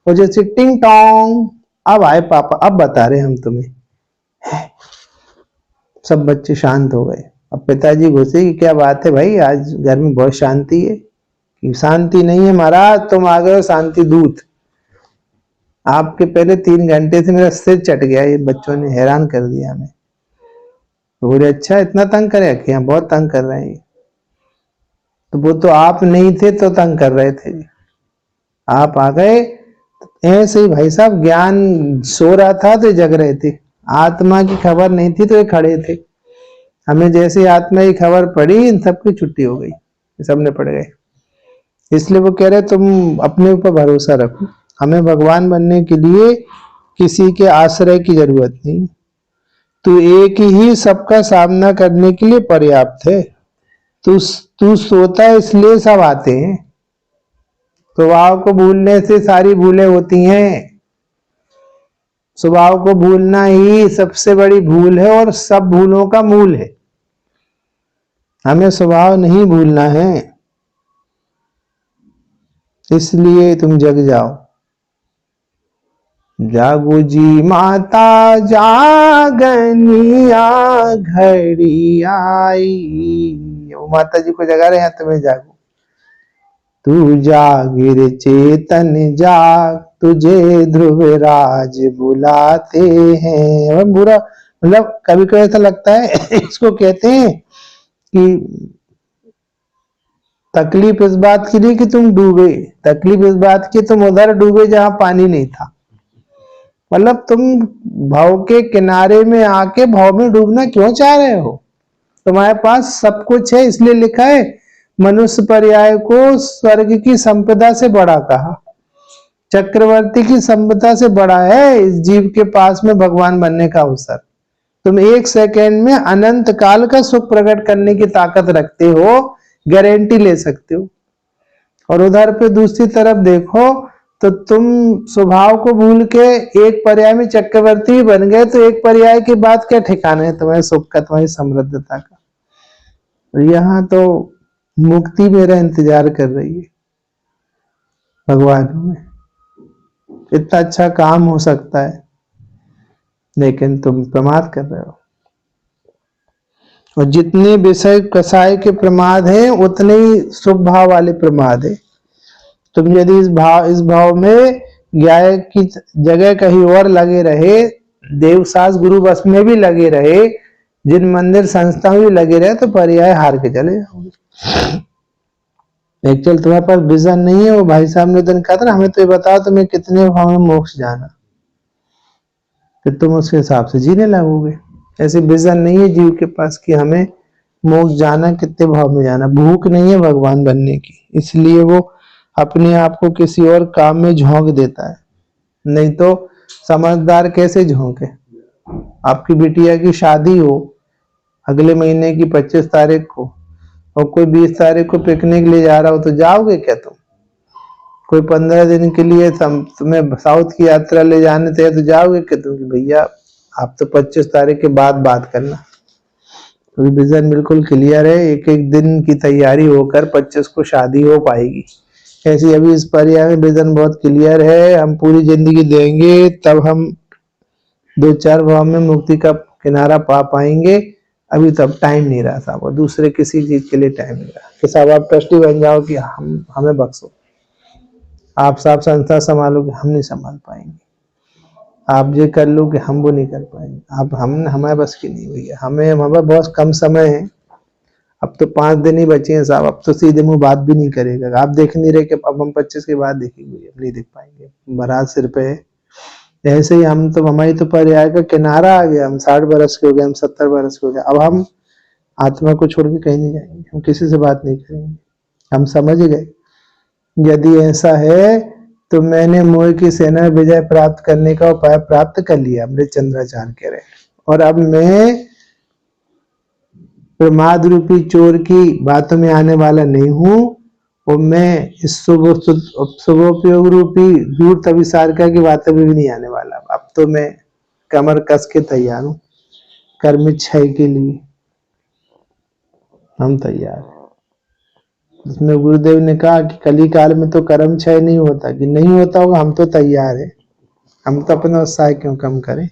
और जैसे टिंग टोंग अब आए पापा, अब बता रहे हम तुम्हें। सब बच्चे शांत हो गए। अब पिताजी घुसे कि क्या बात है भाई, आज घर में बहुत शांति है। कि शांति नहीं है महाराज, तुम आ गए हो शांति दूत। आपके पहले 3 घंटे से मेरा सिर चट गया, ये बच्चों ने हैरान कर दिया हमें। बोले अच्छा इतना तंग करे कि यहाँ बहुत तंग कर रहे हैं। तो वो तो आप नहीं थे तो तंग कर रहे थे, आप आ गए। ऐसे ही भाई साहब, ज्ञान सो रहा था तो जग रहे थे, आत्मा की खबर नहीं थी तो ये खड़े थे। हमें जैसे आत्मा की खबर पड़ी, इन सबकी छुट्टी हो गई, सबने पड़ गए। इसलिए वो कह रहे तुम अपने ऊपर भरोसा रखो, हमें भगवान बनने के लिए किसी के आश्रय की जरूरत नहीं। तू एक ही सबका सामना करने के लिए पर्याप्त है। तू सोता है इसलिए सब आते हैं। स्वभाव को भूलने से सारी भूलें होती हैं। स्वभाव को भूलना ही सबसे बड़ी भूल है और सब भूलों का मूल है। हमें स्वभाव नहीं भूलना है, इसलिए तुम जग जाओ। जागो जी माता जागनिया घड़ी आई। वो माता जी को जगा रहे हैं, तुम्हें जागो। तू जागिर चेतन जाग, तुझे ध्रुवराज बुलाते हैं। और बुरा मतलब कभी कभी ऐसा लगता है इसको कहते हैं कि तकलीफ इस बात की नहीं कि तुम डूबे, तकलीफ इस बात की तुम उधर डूबे जहां पानी नहीं था। मतलब तुम भाव के किनारे में आके भाव में डूबना क्यों चाह रहे हो? तुम्हारे पास सब कुछ है, इसलिए लिखा है मनुष्य पर्याय को स्वर्ग की संपदा से बड़ा कहा। चक्रवर्ती की संपदा से बड़ा है इस जीव के पास में भगवान बनने का अवसर। तुम एक सेकेंड में अनंत काल का सुख प्रकट करने की ताकत रखते हो, गारंटी ले सकते हो। और उधर पे दूसरी तरफ देखो तो तुम स्वभाव को भूल के एक पर्याय में चक्रवर्ती बन गए, तो एक पर्याय के बाद क्या ठिकाना है तुम्हारे सुख का, तुम्हारी समृद्धता का। यहां तो मुक्ति मेरा इंतजार कर रही है भगवान में। इतना अच्छा काम हो सकता है, लेकिन तुम प्रमाद कर रहे हो। और जितने विषय कसाय के प्रमाद हैं, उतने ही शुभ भाव वाले प्रमाद है। तुम यदि इस भाव में गाय की जगह कहीं और लगे रहे, देवसास गुरु बस में भी लगे रहे, जिन मंदिर संस्था में भी लगे रहे, तो पर्याय हार के चले जाओगे। एक्चुअल तुम्हारे पास विजन नहीं है। वो भाई साहब ने तो कहा था ना, हमें तो ये बताओ तुम्हें कितने भाव में मोक्ष जाना, फिर तुम उसके हिसाब से जीने लगोगे। ऐसे विजन नहीं है जीव के पास कि हमें मोक्ष जाना, कितने भाव में जाना। भूख नहीं है भगवान बनने की, इसलिए वो अपने आप को किसी और काम में झोंक देता है। नहीं तो समझदार कैसे झोंके? आपकी बिटिया की शादी हो अगले महीने की 25 तारीख को, और कोई 20 तारीख को पिकनिक ले जा रहा हो, तो जाओगे क्या तुम? कोई 15 दिन के लिए तुम्हें साउथ की यात्रा ले जाने थे, तो जाओगे क्या तुम? भैया आप तो 25 तारीख के बाद बात करना। तो विजन बिल्कुल क्लियर है, एक एक दिन की तैयारी होकर 25 को शादी हो पाएगी। ऐसी अभी इस पर्याय में विजन बहुत क्लियर है। हम पूरी जिंदगी देंगे तब हम 2-4 भाव में मुक्ति का किनारा पा पाएंगे। अभी तब टाइम नहीं रहा साहब, और दूसरे किसी चीज के लिए टाइम नहीं रहा कि साहब आप ट्रस्टी बन जाओ कि हमें बख्शो, आप साहब संस्था संभालो कि हम नहीं संभाल पाएंगे, आप ये कर लो कि हम वो नहीं कर पाएंगे। आप हमारे बस की नहीं हुई है। हमारे बहुत कम समय है, अब तो 5 दिन ही बचे हैं साहब। अब तो सीधे मुंह बात भी नहीं करेगा। आप देख नहीं रहे कि अब हम 25 के बाद देखेंगे, अब नहीं देख पाएंगे, बारात सिर पे है। ऐसे ही हमारी तो पर्याय का किनारा आ गया। हम 60 बरस के हो गए, हम 70 बरस के हो गए। अब हम आत्मा को छोड़ के कहीं नहीं जाएंगे, हम किसी से बात नहीं करेंगे। हम समझ गए यदि ऐसा है तो मैंने मोह की सेना में विजय प्राप्त करने का उपाय प्राप्त कर लिया, अमृत चंद्राचार्य कह रहे। और अब मैं प्रमाद रूपी चोर की बातों में आने वाला नहीं हूं, और मैं इस शुभोपयोग रूपी धूर्त अभिसारिका की बातों में भी नहीं आने वाला। अब तो मैं कमर कस के तैयार हूं कर्म क्षय के लिए। हम तैयार हैं। उसमें गुरुदेव ने कहा कि कली काल में तो कर्म क्षय नहीं होता, कि नहीं होता होगा, हम तो तैयार है। हम तो अपना उत्साह क्यों कम करें?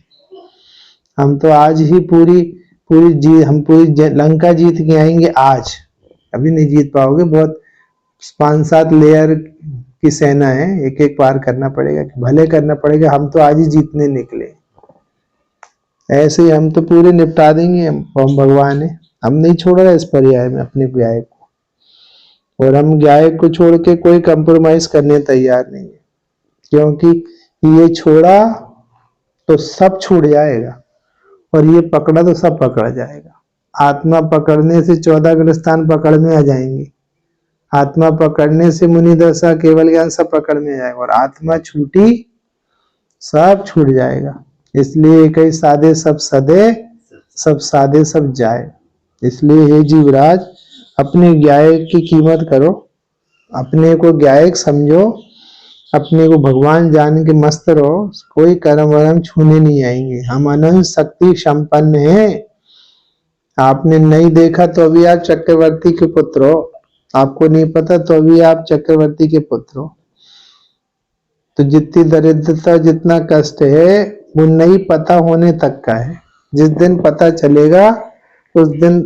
हम तो आज ही हम पूरी लंका जीत के आएंगे आज। अभी नहीं जीत पाओगे, बहुत 5-7 लेयर की सेना है, एक एक पार करना पड़ेगा, भले करना पड़ेगा। हम तो आज ही जीतने निकले। ऐसे ही हम तो पूरे निपटा देंगे। हम भगवान है, हम नहीं छोड़ रहे इस पर्याय में अपने गाय को, और हम गाय को छोड़ के कोई कंप्रोमाइज करने तैयार नहीं है, क्योंकि ये छोड़ा तो सब छूट जाएगा, और ये पकड़ा तो सब पकड़ा जाएगा। आत्मा पकड़ने से 14 ग्रस्थान पकड़ में आ जाएंगे। आत्मा पकड़ने से मुनि दशा केवल ज्ञान सब पकड़ में आ जाएगा, और आत्मा छूटी सब छूट जाएगा। इसलिए कई साधे सब सदे सब साधे सब जाए। इसलिए हे जीवराज, अपने गायक की कीमत करो, अपने को गायक समझो, अपने को भगवान जान के मस्त रहो। कोई कर्म वर्म छूने नहीं आएंगे। हम अनंत शक्ति संपन्न हैं। आपने नहीं देखा तो अभी आप चक्रवर्ती के पुत्र हो, आपको नहीं पता तो अभी आप चक्रवर्ती के पुत्र हो। तो जितनी दरिद्रता, जितना कष्ट है, वो नहीं पता होने तक का है। जिस दिन पता चलेगा उस दिन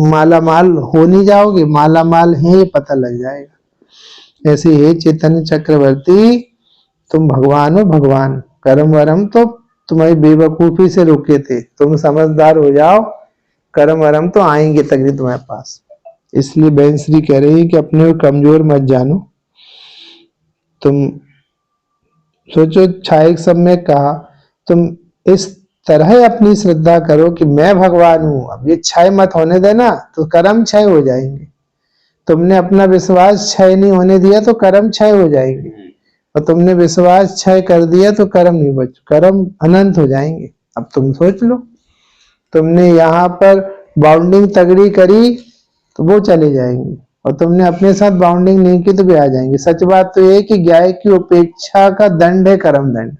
माला माल हो नहीं जाओगे, माला माल है ये पता लग जाएगा। ऐसे हे चैतन्य चक्रवर्ती, तुम भगवान हो भगवान। कर्म वरम तो तुम्हारी बेवकूफी से रुके थे, तुम समझदार हो जाओ, कर्म वरम तो आएंगे तकरी तुम्हारे पास। इसलिए बहन श्री कह रही है कि अपने को कमजोर मत जानो। तुम सोचो, छायक सब में कहा, तुम इस तरह अपनी श्रद्धा करो कि मैं भगवान हूं। अब ये क्षय मत होने देना तो कर्म क्षय हो जाएंगे। तुमने अपना विश्वास क्षय नहीं होने दिया तो कर्म क्षय हो जाएंगे, और तुमने विश्वास क्षय कर दिया तो कर्म नहीं बच, कर्म अनंत हो जाएंगे। अब तुम सोच लो, तुमने यहाँ पर बाउंडिंग तगड़ी करी तो वो चले जाएंगे, और तुमने अपने साथ बाउंडिंग नहीं की तो भी आ जाएंगे। सच बात तो ये कि गाय की उपेक्षा का दंड है कर्म दंड।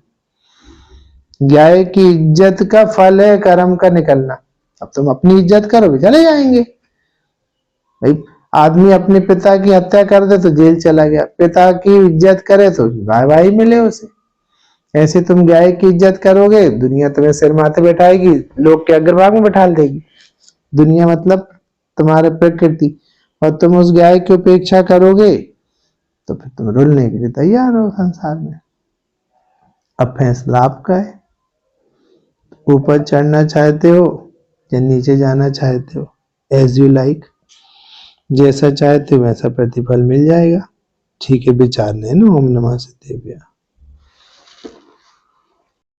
गाय की इज्जत का फल है कर्म का निकलना। अब तुम अपनी इज्जत करोगे चले जाएंगे। भाई आदमी अपने पिता की हत्या कर दे तो जेल चला गया, पिता की इज्जत करे तो भाई भाई मिले उसे। ऐसे तुम गाय की इज्जत करोगे, दुनिया तुम्हें सिर माथे बैठाएगी, लोग के अग्रभाग में बैठा देगी। दुनिया मतलब तुम्हारे प्रकृति, और तुम उस गाय की उपेक्षा करोगे तो फिर तुम रुलने के लिए तैयार हो संसार में। अब फैसला आपका है, ऊपर चढ़ना चाहते हो या नीचे जाना चाहते हो। एज यू लाइक, जैसा चाहते हो वैसा प्रतिफल मिल जाएगा। ठीक है, विचार नहीं ना। ओम नमः सिद्धेभ्यः।